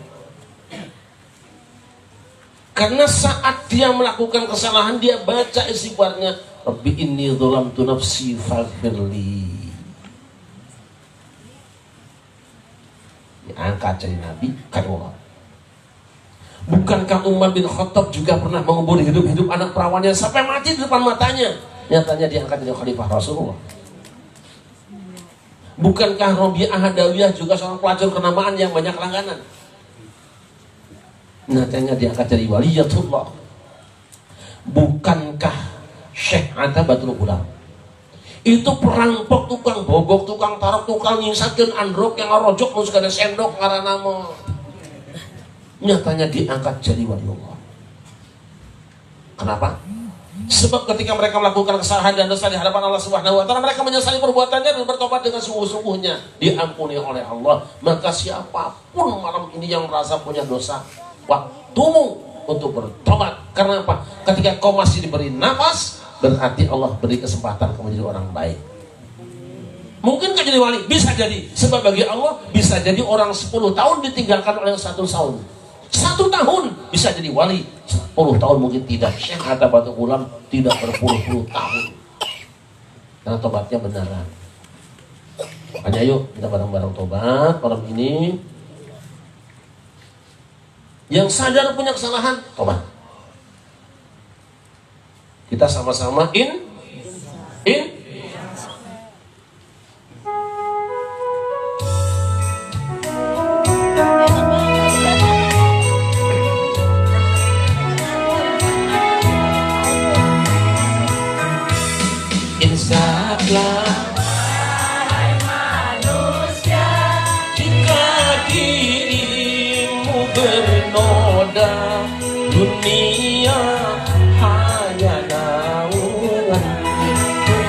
Speaker 1: Karena saat dia melakukan kesalahan, dia baca istighfarnya, Rabbi inni dzalamtu nafsi faghfirli. Diangkat jadi nabi kalimullah. Bukankah Umar bin Khattab juga pernah mengubur hidup-hidup anak perawannya sampai mati di depan matanya? Nyatanya diangkat jadi khalifah Rasulullah. Bukankah Robi'ah Adawiyah juga seorang pelacur kenamaan yang banyak langganan? Nyatanya diangkat jadi waliyatullah. Bukankah Syekh Atta Batul Ulam itu perampok, tukang bobok, tukang tarok, tukang nyingsakeun androk yang ngarojok nu segala sendok ngaranna mah. Nyatanya diangkat jadi waliullah. Kenapa? Sebab ketika mereka melakukan kesalahan dan dosa di hadapan Allah Subhanahu wa taala, mereka menyesali perbuatannya dan bertobat dengan sungguh-sungguhnya, diampuni oleh Allah. Maka siapapun malam ini yang merasa punya dosa, waktumu untuk bertobat. Karena apa? Ketika kau masih diberi nafas, berarti Allah beri kesempatan kau menjadi orang baik. Mungkin kau jadi wali? Bisa jadi. Sebab bagi Allah bisa jadi orang 10 tahun ditinggalkan oleh 1 tahun. 1 tahun bisa jadi wali, 10 tahun mungkin tidak. Syekh Atta Batul Ulam tidak berpuluh-puluh tahun. Karena tobatnya beneran. Makanya yuk kita bareng-bareng tobat malam ini. Yang sadar punya kesalahan, tobat. Kita sama-sama in. Insaflah wahai manusia, jika dirimu bernoda, dunia hanya naungan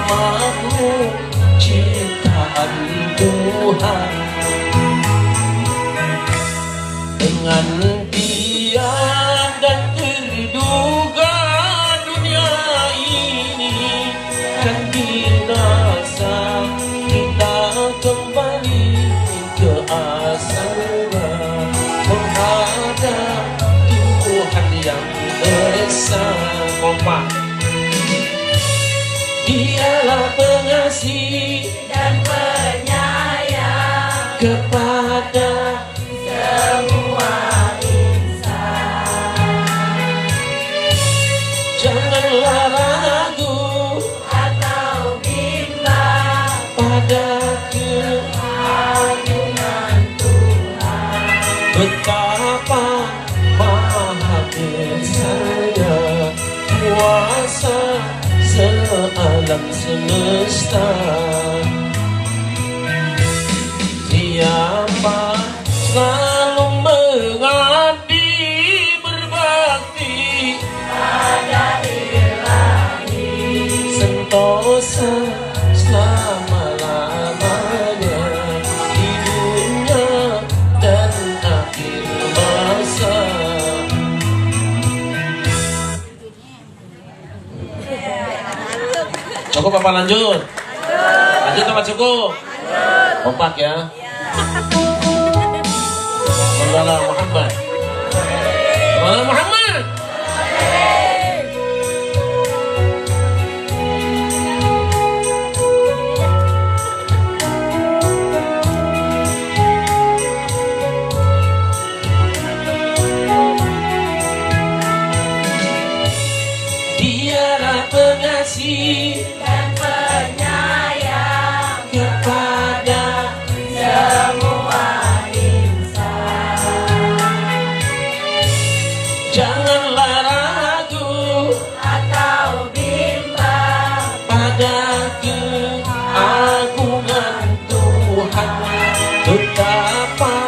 Speaker 1: makhluk ciptaan Tuhan. dengan dia dan terduga dunia ini kan binasa, kita kembali ke asalnya menghadap Tuhan yang esa. Kompak. Dialah pengasih
Speaker 3: dan penyayang
Speaker 1: kepada
Speaker 3: semua insan.
Speaker 1: janganlah ragu
Speaker 3: Atau bimbang
Speaker 1: pada
Speaker 3: keagungan Tuhan.
Speaker 1: betapa maha besarnya kuasa sealam semesta. Siapa selalu mengabdi berbakti
Speaker 3: Pada ilahi
Speaker 1: sentosa selama-lamanya di dunia dan akhir masa. Cukup apa lanjut? Lanjut apa cukup? Kompak ya. Maulana Muhammad. Maulana Muhammad. Dialah pengasih
Speaker 3: dan penyayang
Speaker 1: kepada
Speaker 3: semua insan.
Speaker 1: janganlah ragu
Speaker 3: Atau bimbang
Speaker 1: pada keagungan Tuhan, betapa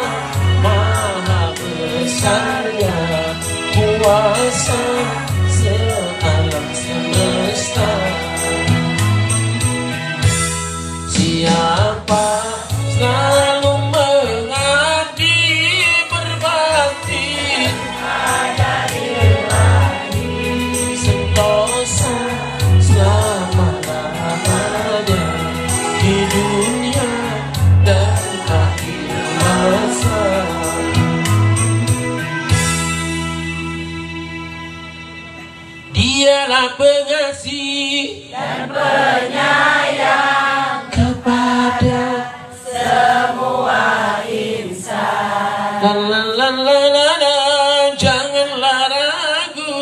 Speaker 1: maha besarnya kuasa sealam semesta. Siapa selalu mengabdi berbakti
Speaker 3: pada ilahi
Speaker 1: sentosa selama-lamanya di dunia dan akhir masa. Dialah pengasih
Speaker 3: dan penyayang
Speaker 1: kepada
Speaker 3: semua insan.
Speaker 1: la la la la la la. Janganlah ragu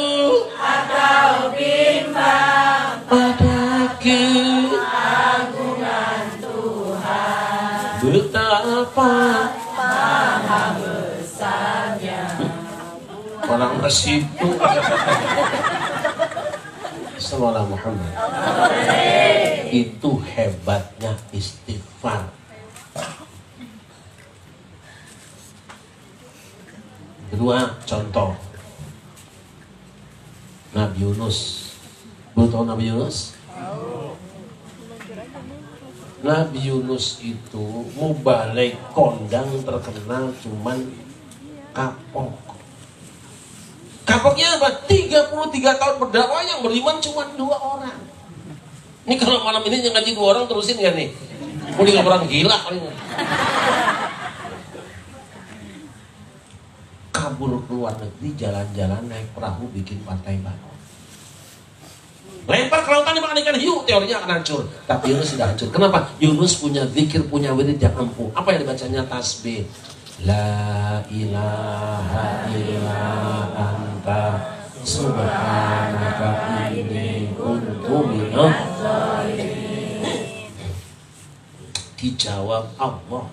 Speaker 3: Atau bimbang
Speaker 1: pada
Speaker 3: keagungan Tuhan.
Speaker 1: betapa
Speaker 3: Maha besarnya.
Speaker 1: orang bersitu. Sallallahu Muhammad. Itu hebatnya istighfar. Kedua contoh, Nabi Yunus. Belum tahu Nabi Yunus? Nabi Yunus itu mubalek kondang terkenal cuman kapok. Kapoknya apa? 33 tahun berdakwah yang beriman cuma 2 orang. Ini kalau malam ini yang ngaji 2 orang terusin ya nih? Mau 3 orang gila paling. Kabur ke luar negeri, jalan-jalan naik perahu bikin partai baru. Lempar ke lautan dimakan ikan hiu, teorinya akan hancur. Tapi Yunus sudah hancur. Kenapa? Yunus punya zikir, punya wirid yang ampuh. Apa yang dibacanya? Tasbih. La ilaha illa anta subhanaka inni kuntu minadh dhalimin. Dijawab Allah.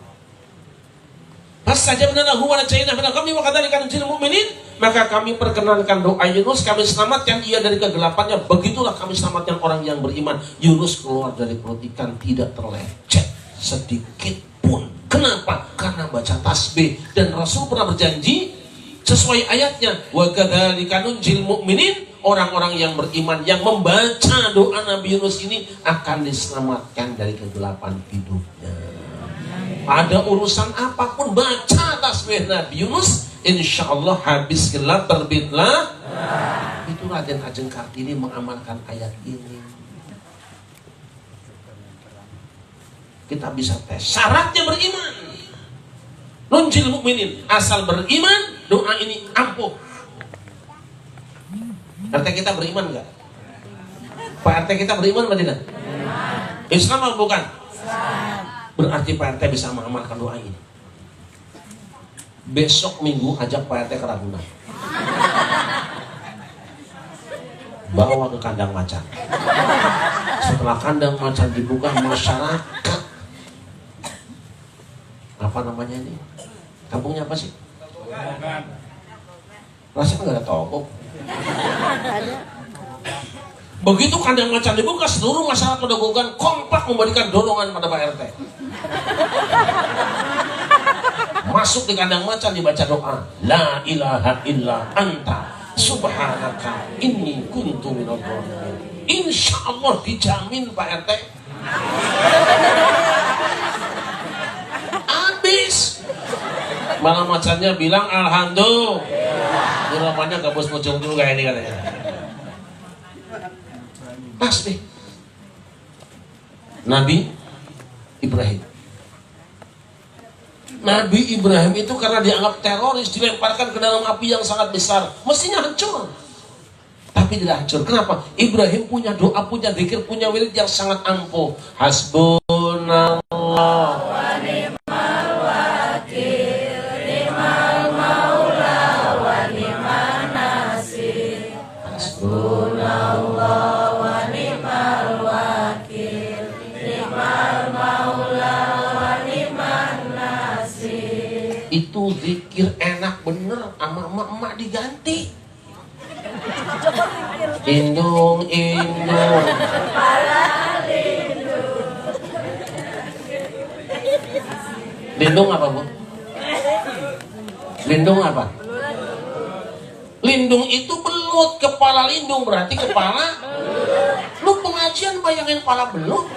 Speaker 1: Pas saja benar huwa najaina benar kami wa kadzalika nunjil mu'minin, maka kami perkenankan doa Yunus, kami selamatkan ia dari kegelapannya. Begitulah kami selamatkan orang yang beriman. Yunus keluar dari perut ikan tidak terlecet sedikit pun. Kenapa? Karena baca tasbih. Dan Rasul pernah berjanji sesuai ayatnya, wa kadzalika nunjil mu'minin, orang-orang yang beriman yang membaca doa Nabi Yunus ini akan diselamatkan dari kegelapan hidupnya. Ada urusan apapun, baca tasbih Nabi Yunus, insya Allah habis gelap terbitlah. Itu Raden Ajeng Kartini mengamalkan ayat ini. Kita bisa tes. Syaratnya beriman. Nunjil mukminin, asal beriman, doa ini ampuh. RT kita beriman nggak? Pak RT kita beriman atau tidak? Islam atau bukan? Berarti Pak RT bisa mengamalkan doa ini. Besok Minggu ajak Pak RT ke Ragunan. Bawa ke kandang macan. Setelah kandang macan dibuka, masyarakat, apa namanya ini? Kampungnya apa sih? Rasanya nggak ada toko. Begitu kandang macan dibuka, seluruh masyarakat Pedogogan kompak memberikan dorongan pada Pak RT. Masuk di kandang macan dibaca doa, La ilaha illa anta subhanaka inni kuntu minadh dhalimin. Insya Allah dijamin Pak RT. Habis. Malah macannya bilang alhamdulillah. Ini namanya gak bos muncul juga ini katanya. Pasti. Nabi Ibrahim. Nabi Ibrahim itu karena dianggap teroris dilemparkan ke dalam api yang sangat besar. Mestinya hancur. Tapi tidak hancur. Kenapa? Ibrahim punya doa, punya zikir, punya wirid yang sangat ampuh. Hasbunallah wa ni'mal wakil, ni'mal maula wa ni'man nasir. Hasbunallah wa ni'mal wakil, ni'mal maula wa ni'man nasir. Itu zikir enak bener, sama emak-emak diganti. Indung, indung, lindung apa bu? Lindung apa? Lindung itu belut, kepala lindung berarti kepala. Lu pengajian bayangin kepala belut.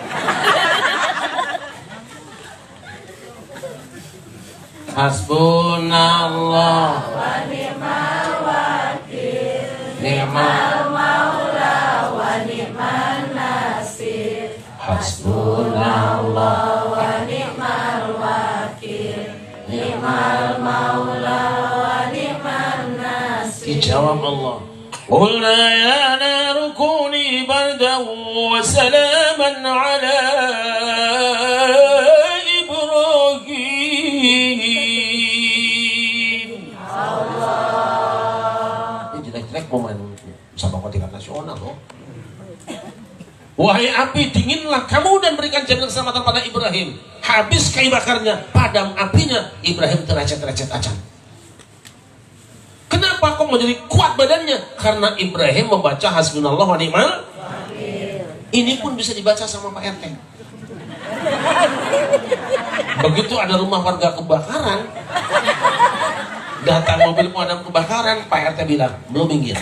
Speaker 1: Hasbunallah wa ni'mal wakil, ni'mal maula wa ni'man nasir. Hasbunallah wa ni'mal wakil, ni'mal maula wa ni'man nasir. Dijawab Allah. Qulna ya naru kuni bardan wa salaman ala pemain sama tingkat nasional loh. Wahai api, dinginlah kamu dan berikan jaminan keselamatan pada Ibrahim. Habis kayu bakarnya, padam apinya, Ibrahim teracet-racet acan. Kenapa kok menjadi kuat badannya? Karena Ibrahim membaca hasbunallah wa ni'mal. Ini pun bisa dibaca sama Pak RT. Begitu ada rumah warga kebakaran, datang mobil pemadam kebakaran, Pak RT bilang, belum minggir.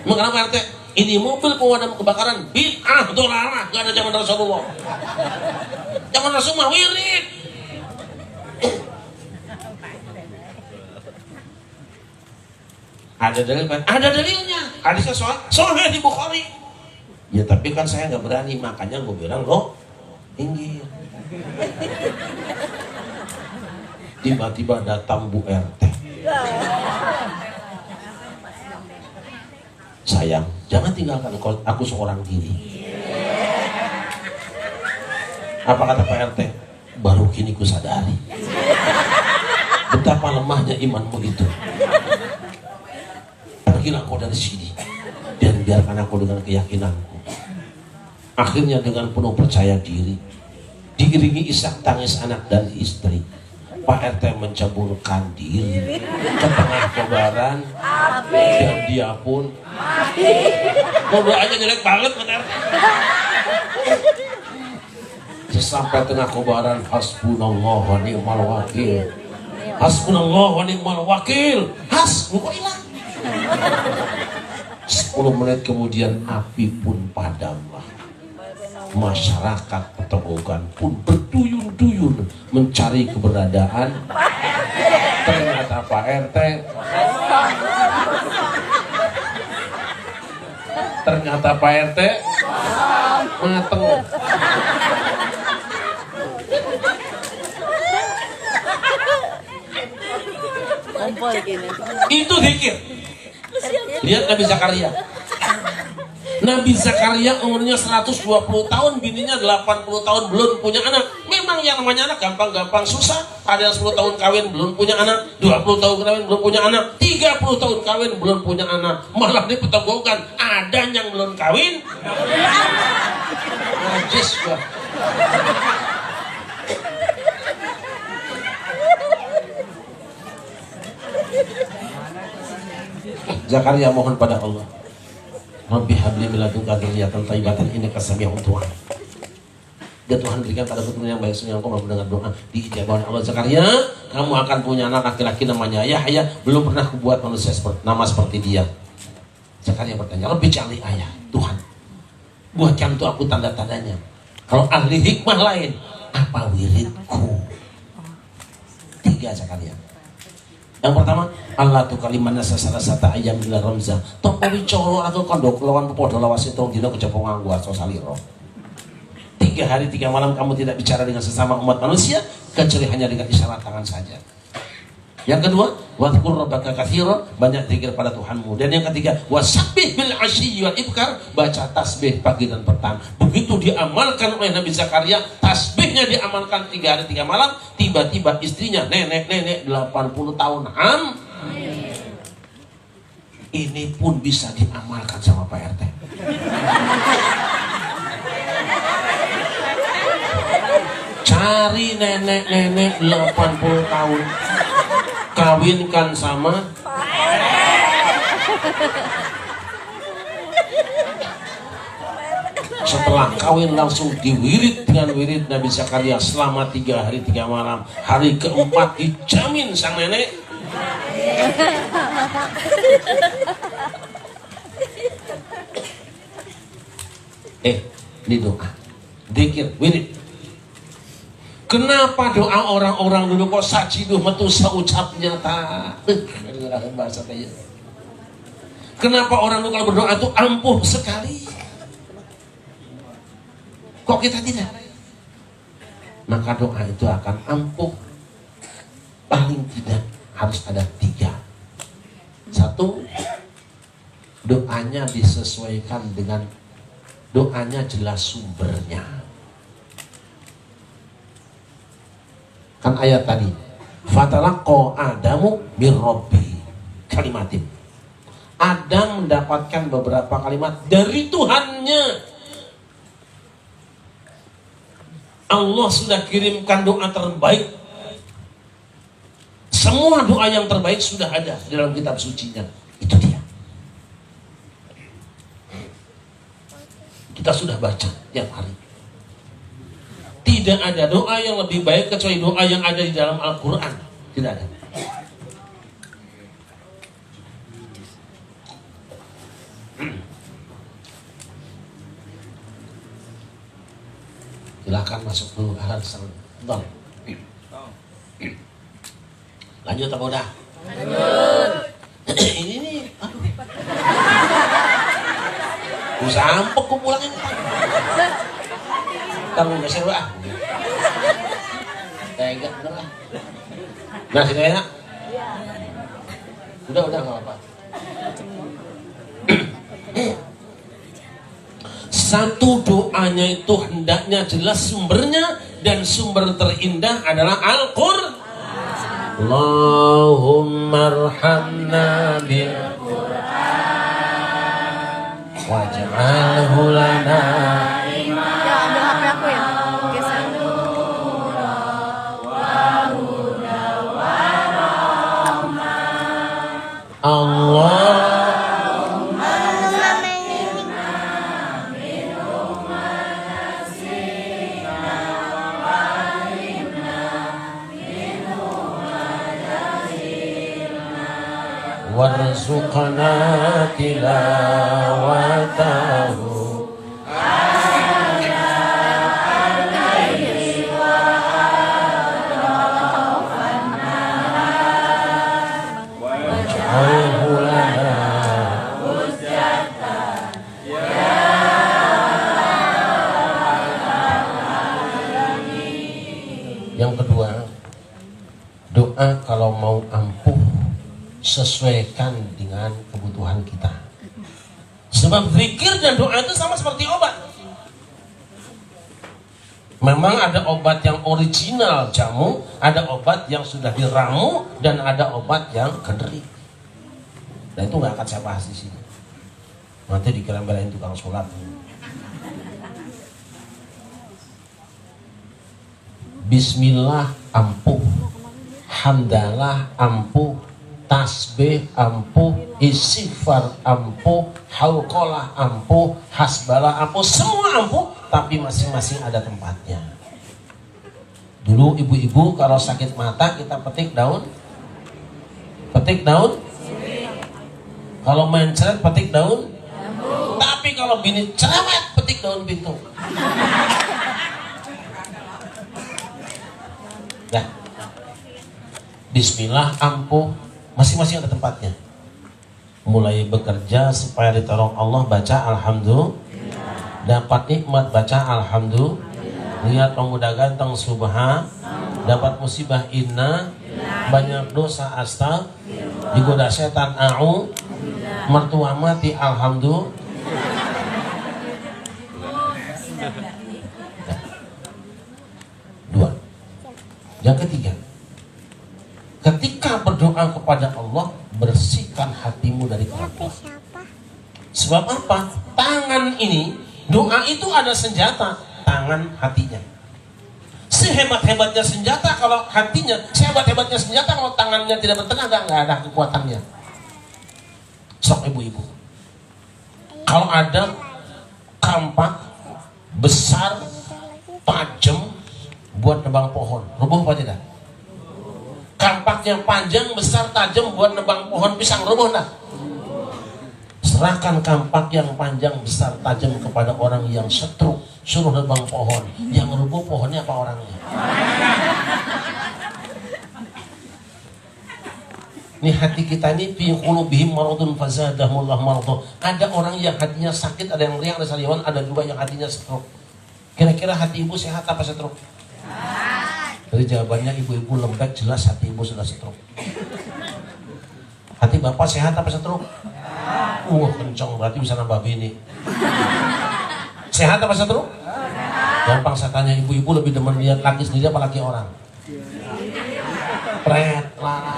Speaker 1: Mengapa RT? Ini mobil pemadam kebakaran bid'ah dolalah, gak ada zaman Rasulullah. Zaman Rasulullah wirid. Ada dalil kan? Ada dalilnya. Hadisnya soalnya di Bukhari. Ya tapi kan saya nggak berani, makanya gue bilang lo minggir. Tiba-tiba datang Bu RT. Sayang, jangan tinggalkan aku seorang diri. Apa kata Pak RT? Baru kini ku sadari betapa lemahnya imanmu itu. Pergilah kau dari sini dan biarkan aku dengan keyakinanku. Akhirnya dengan penuh percaya diri, diiringi isak tangis anak dan istri, Pak RT menceburkan diri ke tengah kobaran dan dia pun doanya jelek banget Pak RT. Sampai tengah kobaran, hasbunallah wa ni'mal wakil, hasbunallah wa ni'mal wakil, kok hilang. 10 menit kemudian api pun padamlah. Masyarakat Petogogan pun berduyun-duyun mencari keberadaan. Ternyata Pak RT mateng.
Speaker 2: Kompol gini.
Speaker 1: Itu zikir. Lihat Nabi Zakaria. Nabi Zakaria umurnya 120 tahun, bininya 80 tahun belum punya anak. Memang yang namanya anak gampang-gampang susah. Ada yang 10 tahun kawin belum punya anak, 20 tahun kawin belum punya anak, 30 tahun kawin belum punya anak. Malah di Petogogan ada yang belum kawin. Najis gua. Zakaria mohon pada Allah, Rabbi habli min ladunka dzurriyyatan thayyibatan innaka sami'ud du'a. Dan Tuhan berikan pada keturunan yang baik sehingga engkau mendengar doa. Diijabah oleh Allah. Zakaria, kamu akan punya anak laki-laki namanya Yahya. Belum pernah kubuat manusia nama seperti dia. Zakaria bertanya, Rabbi ja'alni ayah, Tuhan, buatkan untuk aku tanda-tandanya. Kalau ahli hikmah lain, apa wiridku? 3 Zakaria. Yang pertama, Allah tu kalimana sasata ayam ila ramza. Topo wicoro atau kondok lawan podo lawas itu dino kejepong nganggo aso saliro. 3 hari 3 malam kamu tidak bicara dengan sesama umat manusia kecuali hanya dengan isyarat tangan saja. Yang kedua, wadhkur rabbaka katsiran, banyak zikir pada Tuhanmu. Dan yang ketiga, wasabbih bil asyi wal ibkar, baca tasbih pagi dan petang. Begitu diamalkan oleh Nabi Zakaria, tasbihnya diamalkan 3 hari 3 malam, tiba-tiba istrinya nenek 80 tahun ini pun bisa diamalkan sama Pak RT. Cari nenek 80 tahun, kawinkan sama setelah kawin langsung diwirid dengan wirid Nabi Zakaria selama 3 hari 3 malam. Hari keempat dijamin sang nenek ini doa dzikir wirid. Kenapa doa orang-orang dulu kok sajiduh metu saucapnya ta? Bahasa kayak. Kenapa orang dulu kalau berdoa itu ampuh sekali? Kok kita tidak? Maka doa itu akan ampuh. Paling tidak harus ada 3. 1, doanya disesuaikan dengan doanya jelas sumbernya. Kan ayat tadi, fatalaqqa Adamu mir rabbi kalimatin. Adam mendapatkan beberapa kalimat dari Tuhannya. Allah sudah kirimkan doa terbaik. Semua doa yang terbaik sudah ada di dalam kitab sucinya. Itu dia. Kita sudah baca tiap hari. Tidak ada doa yang lebih baik kecuali doa yang ada di dalam Al-Quran. Tidak ada. Silakan masuk dulu. Lanjut apa udah? Lanjut. Ini nih, aduh. Gue sampek gue pulangin. Ntar gue geser lah. Tega bener lah. Nah sini enak. Udah gak apa-apa. Satu doanya itu hendaknya jelas sumbernya, dan sumber terindah adalah Al-Qur'an. Allahumma arhamna bil Qur'an waj'alhu lana
Speaker 2: Ambil HP aku ya. Geser.
Speaker 1: Allah. Warzuqna tilawatahu doa kalau mau ampuh sesuaikan dengan kebutuhan kita. Sebab zikir dan doa itu sama seperti obat. Memang ada obat yang original jamu, ada obat yang sudah diramu, dan ada obat yang generik. Nah itu nggak akan saya bahas di sini. Nanti dikira belain tukang sholat. Bismillah ampuh, hamdalah ampuh, tasbih ampuh, istighfar ampuh, hauqalah ampuh, hasbalah ampuh, semua ampuh, tapi masing-masing ada tempatnya. Dulu ibu-ibu kalau sakit mata kita petik daun, kalau mencret petik daun, tapi kalau bini cerewet petik daun pintu. Nah, Bismillah ampuh, masing-masing ada tempatnya. Mulai bekerja supaya ditolong Allah baca alhamdulillah, dapat nikmat baca alhamdulillah, lihat pemuda ganteng subhan, dapat musibah inna, banyak dosa astag, digoda setan a'u, mertua mati alhamdulillah. Dua. Yang ketiga, ketika berdoa kepada Allah, bersihkan hatimu dari kotor. Sebab apa? Tangan ini, doa itu ada senjata, tangan hatinya. Sehebat-hebatnya senjata kalau hatinya, sehebat-hebatnya senjata kalau tangannya tidak bertenaga, nggak ada kekuatannya. Sok ibu-ibu, kalau ada kampak besar, tajam, buat nebang pohon, rubuh apa tidak? Kampaknya panjang, besar, tajam, buat nebang pohon pisang, rubuh enggak? Serahkan kampak yang panjang, besar, tajam kepada orang yang setruk, suruh nebang pohon. Yang rubuh pohonnya apa orangnya? Ini hati kita ini fi qulubihim maradun fazadahumullah marad. Ada orang yang hatinya sakit, ada yang riang, ada sariawan, ada juga yang hatinya setruk. Kira-kira hati ibu sehat apa setruk? Dari jawabannya ibu-ibu lembek, jelas hati ibu sudah setruk. Hati bapak sehat apa setruk? Kencang, berarti bisa nambah bini. Sehat apa setruk? Gampang saya tanya, ibu-ibu lebih demen lihat laki sendiri apa laki orang? Pret, lala.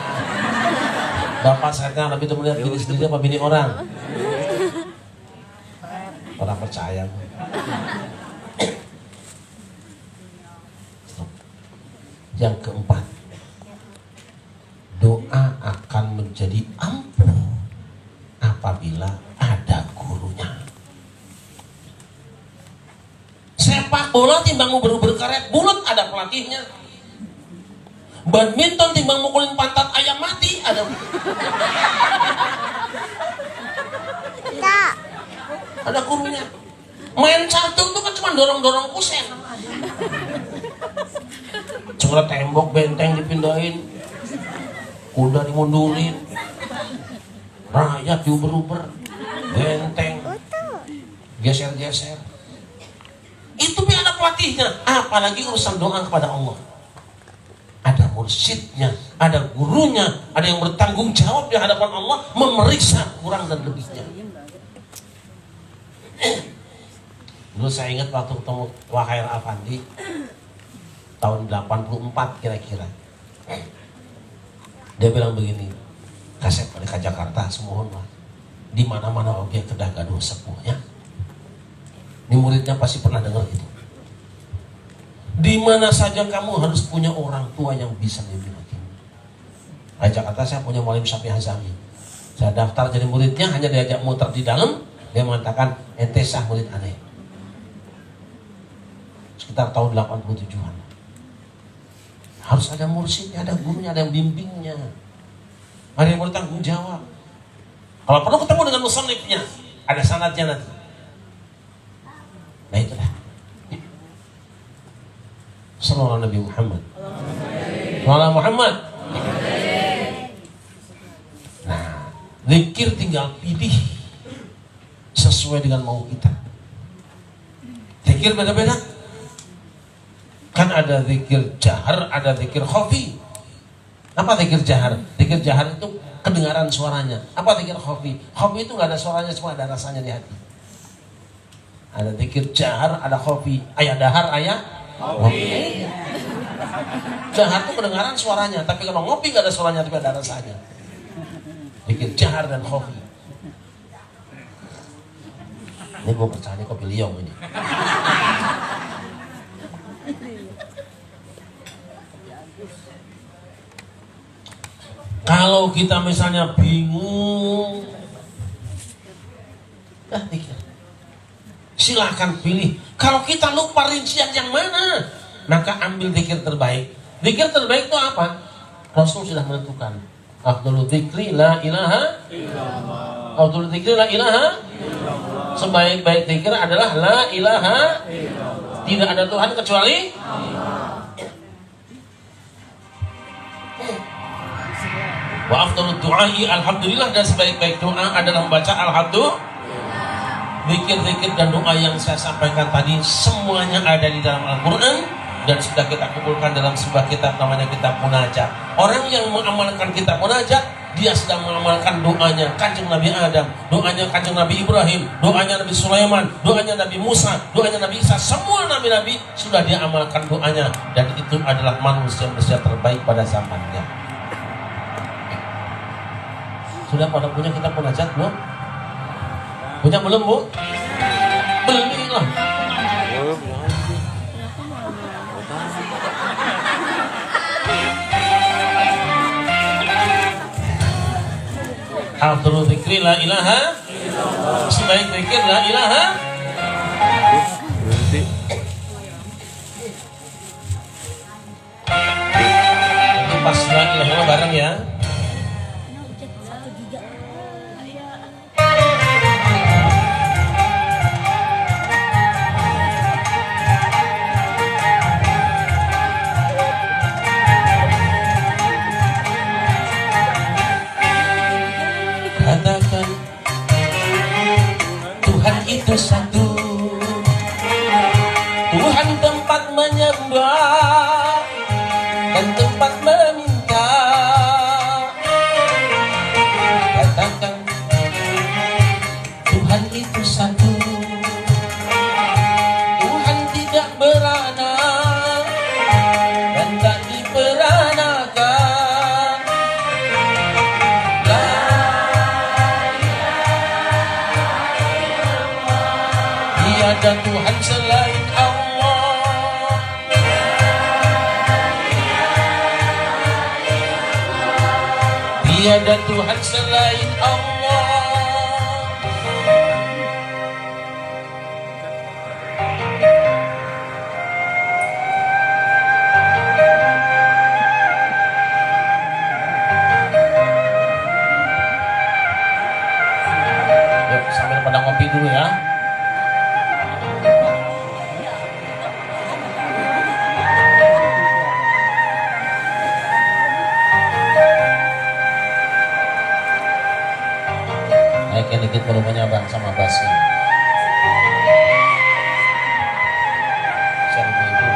Speaker 1: Bapak saya lebih demen lihat bini sendiri apa bini orang? Orang percaya. Yang keempat, doa akan menjadi ampuh apabila ada gurunya. Sepak bola timbang uber-uber karet bulat ada pelatihnya. Badminton timbang mukulin pantat ayam mati ada. Ada gurunya. Main catur itu kan cuma dorong-dorong kusen. Cuma tembok benteng dipindahin, kuda dimundurin, rakyat diuber-uber, benteng geser-geser. Itu biar ada pelatihnya. Apalagi urusan doa kepada Allah, ada mursyidnya, ada gurunya, ada yang bertanggung jawab di hadapan Allah, memeriksa kurang dan lebihnya. Dulu saya ingat waktu ketemu Wahai Afandi tahun 84 kira-kira. Dia bilang begini, kasep pada ke Jakarta semuanya, di mana-mana oke kedah gaduh sepuhnya. Ini muridnya pasti pernah dengar itu. Di mana saja kamu harus punya orang tua yang bisa membimbing. Di Jakarta saya punya Mualim Syafi'i Hazami. Saya daftar jadi muridnya, hanya diajak muter di dalam, dia mengatakan ente sah murid aneh. Sekitar tahun 87-an. Harus ada mursyidnya, ada gurunya, ada yang bimbingnya, ada yang bertanggung jawab. Kalau perlu ketemu dengan musannifnya, ada sanadnya nanti. Nah itulah. Sallallahu Nabi Muhammad. Sallallahu Muhammad. Nah, zikir tinggal pilih sesuai dengan mau kita. Zikir beda-beda. Kan ada zikir jahar, ada zikir khafi. Apa zikir jahar? Zikir jahar itu kedengaran suaranya. Apa zikir khafi? Khafi itu nggak ada suaranya, cuma ada rasanya di hati. Ada zikir jahar, ada khafi. Ayah dahar, ayah ngopi. Jahar itu kedengaran suaranya, tapi kalau ngopi nggak ada suaranya, tapi ada rasanya. Zikir jahar dan khafi. Ini gue percaya kopi liong ini. Kalau kita misalnya bingung, silakan pilih. Kalau kita lupa rincian yang mana, maka ambil zikir terbaik. Zikir terbaik itu apa? Rasul sudah menentukan. Afdhalul dzikri la ilaha illallah. Afdhalul dzikri la ilaha illallah. Sebaik-baik zikir adalah la ilaha illallah. Tidak ada Tuhan kecuali Allah. Wa afdhalud du'ai alhamdulillah, dan sebaik-baik doa adalah membaca alhamdulillah. Zikir-zikir dan doa yang saya sampaikan tadi semuanya ada di dalam Al-Qur'an dan sudah kita kumpulkan dalam sebuah kitab namanya kitab Munajat. Orang yang mengamalkan kitab Munajat, dia sedang mengamalkan doanya Kanjeng Nabi Adam, doanya Kanjeng Nabi Ibrahim, doanya Nabi Sulaiman, doanya Nabi Musa, doanya Nabi Isa. Semua nabi-nabi sudah dia amalkan doanya, dan itu adalah manusia-manusia terbaik pada zamannya. Sudah pada punya kitab Munajat belum? Punya belum, Bu? Belilah. Afdhalul dzikri la ilaha illallah. Sebaik zikir la ilaha. Nanti pas la ilaha bareng ya. Katakan Tuhan itu satu, Tuhan tempat menyembah dan tempat meminta. Katakan Tuhan itu satu, Tuhan tidak beranak dan tak diperanakan. Tiada Tuhan selain Allah. Tiada Tuhan selain Allah. Yuk, sambil pada ngopi dulu ya. Naikin dikit volumenya bang sama bassnya. Share ibu.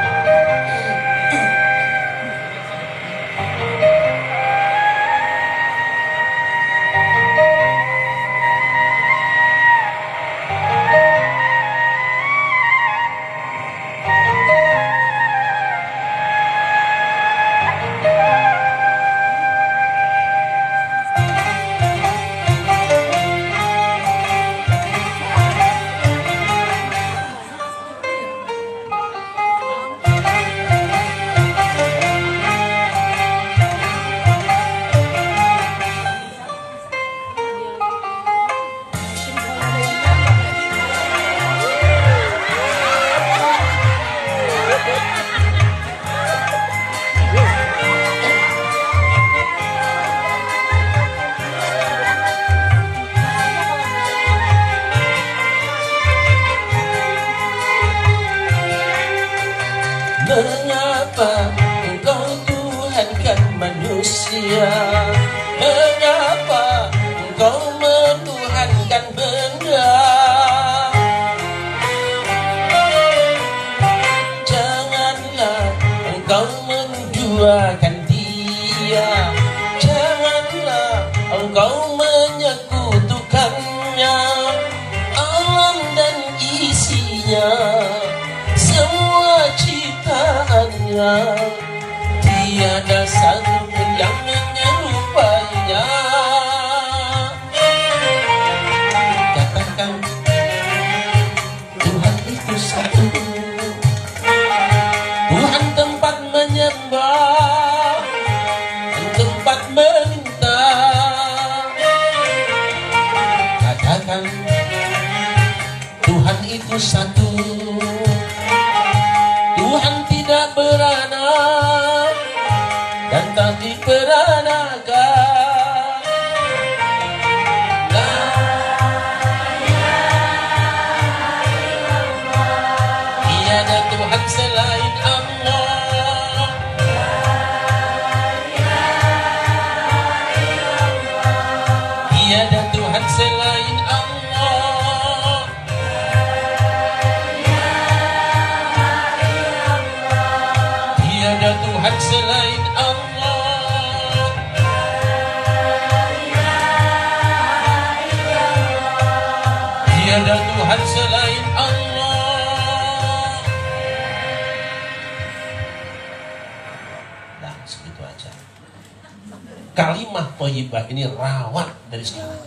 Speaker 1: Mengapa engkau Tuhankan manusia? Mengapa engkau menuhankan benda? Janganlah engkau menduakan dia. engkau menyekutukannya, alam dan isinya, semua ciptaannya, tiada satu pun yang menyerupainya. Katakan Tuhan itu satu, Tuhan tempat menyembah, tempat meminta. Katakan Tuhan itu satu, Tuhan tidak beranak dan tak diperanakan. Tiada Tuhan selain Allah. Tiada Tuhan selain Allah. Tiada Tuhan selain Allah. Tiada Tuhan selain Allah. Nah, segitu aja. Kalimah thayyibah ini rawat dari sekarang.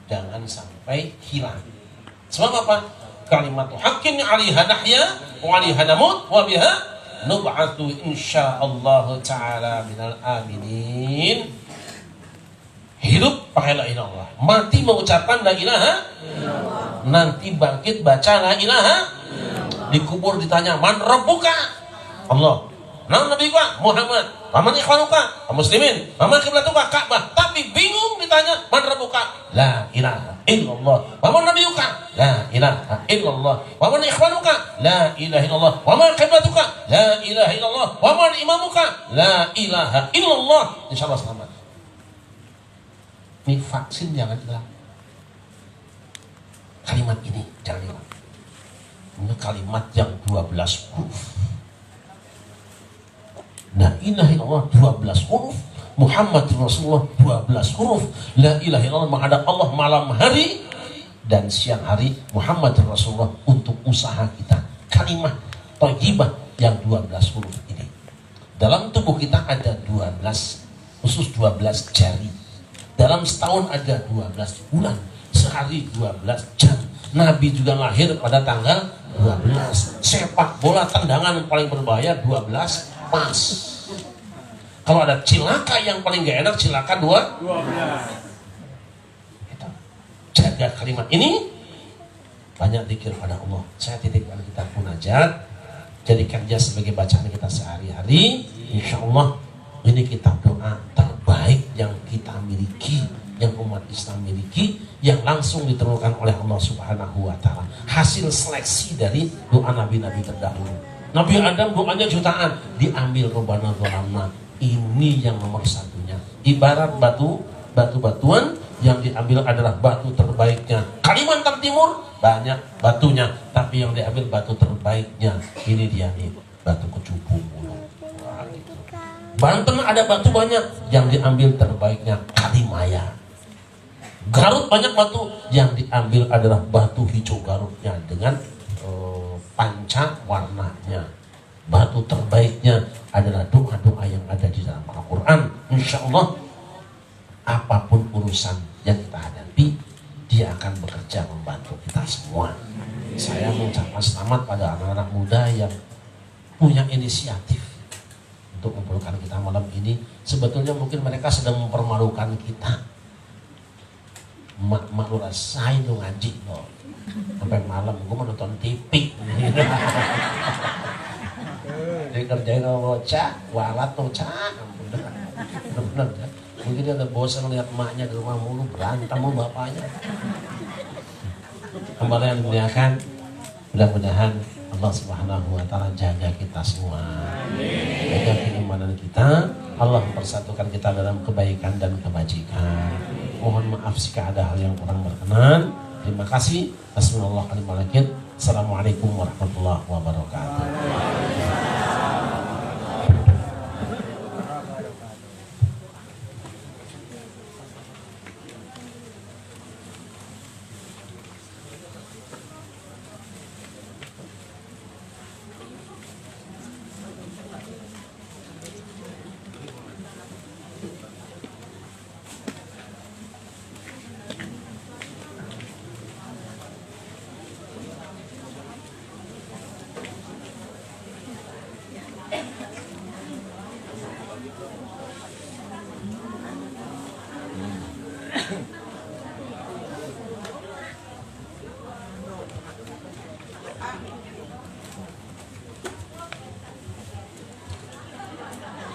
Speaker 1: Jangan sampai hilang. Sebab apa? Kalimatu haqqin 'alaiha nahya wa 'alaiha namut wa biha nub'atu insyaallah taala minal aminin. Hidup pakai la ilaha illallah, mati mengucapkan la ilaha, nanti bangkit baca la ilaha, dikubur ditanya man rabbuka, Allah, nama nabi gua Muhammad, paman ikhwanuka muslimin, paman kiblatuka Ka'bah, tapi bingung ditanya man rabbuka, la ilaha illallah, paman nabiyuka, la ilaha illallah, paman ikhwanuka, la ilaha illallah, paman kiblatuka, la ilaha illallah, paman imamuka, la ilaha illallah. Insyaallah selamat. Ini vaksin jangan hilang. Kalimat ini jangan hilang. Ini kalimat yang 12 huruf. La ilaha illallah 12 huruf. Muhammad Rasulullah 12 huruf. La ilaha illallah menghadap Allah malam hari dan siang hari. Muhammad Rasulullah untuk usaha kita. Kalimat thayyibah yang 12 huruf ini. Dalam tubuh kita ada 12, khusus 12 jari. Dalam setahun ada 12 bulan, sehari 12 jam. Nabi juga lahir pada tanggal 12. Sepak bola tendangan paling berbahaya 12 pas. Kalau ada cilaka yang paling gak enak, cilaka 12. Jaga kalimat ini, banyak zikir pada Allah. Saya titipkan kita munajat, jadikan dia sebagai bacaan kita sehari-hari. Insya Allah ini kitab doa terbaik yang kita miliki, yang umat Islam miliki, yang langsung diturunkan oleh Allah Subhanahu wa Ta'ala. Hasil seleksi dari doa nabi-nabi terdahulu. Nabi Adam doanya jutaan, diambil Rabbana Dzalamna. Ini yang nomor satunya. Ibarat batu-batuan yang diambil adalah batu terbaiknya. Kalimantan Timur banyak batunya, tapi yang diambil batu terbaiknya. Ini dia nih, batu Kecupu. Banten ada batu banyak, yang diambil terbaiknya Kalimaya. Garut banyak batu, yang diambil adalah batu hijau Garutnya dengan panca warnanya. Batu terbaiknya adalah doa-doa yang ada di dalam Al-Quran. Insya Allah apapun urusan yang kita hadapi, dia akan bekerja membantu kita semua. Saya mengucapkan selamat pada anak-anak muda yang punya inisiatif untuk memperlukan kita malam ini. Sebetulnya mungkin mereka sedang mempermalukan kita. Mak lu rasain lu ngaji lo sampai malam, gue mau nonton TV. Dia kerjain sama bocah, walat bocah. Bener-bener ya. Mungkin dia udah bosan lihat emaknya di rumah mulu, berantem sama bapaknya. Kembali yang dimuliakan, mudah-mudahan Allah Subhanahu wa Ta'ala jaga kita semua, jaga keimanan kita. Allah mempersatukan kita dalam kebaikan dan kebajikan. Mohon maaf jika ada hal yang kurang berkenan. Terima kasih. Bismillahirrahmanirrahim. Assalamualaikum warahmatullahi wabarakatuh.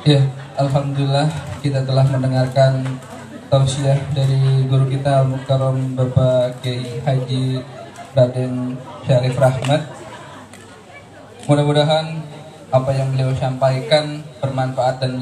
Speaker 4: Ya, alhamdulillah kita telah mendengarkan tausiah dari guru kita Al-Mukarram Bapak Kiai Haji Raden Syarif Rahmat. Mudah-mudahan apa yang beliau sampaikan bermanfaat dan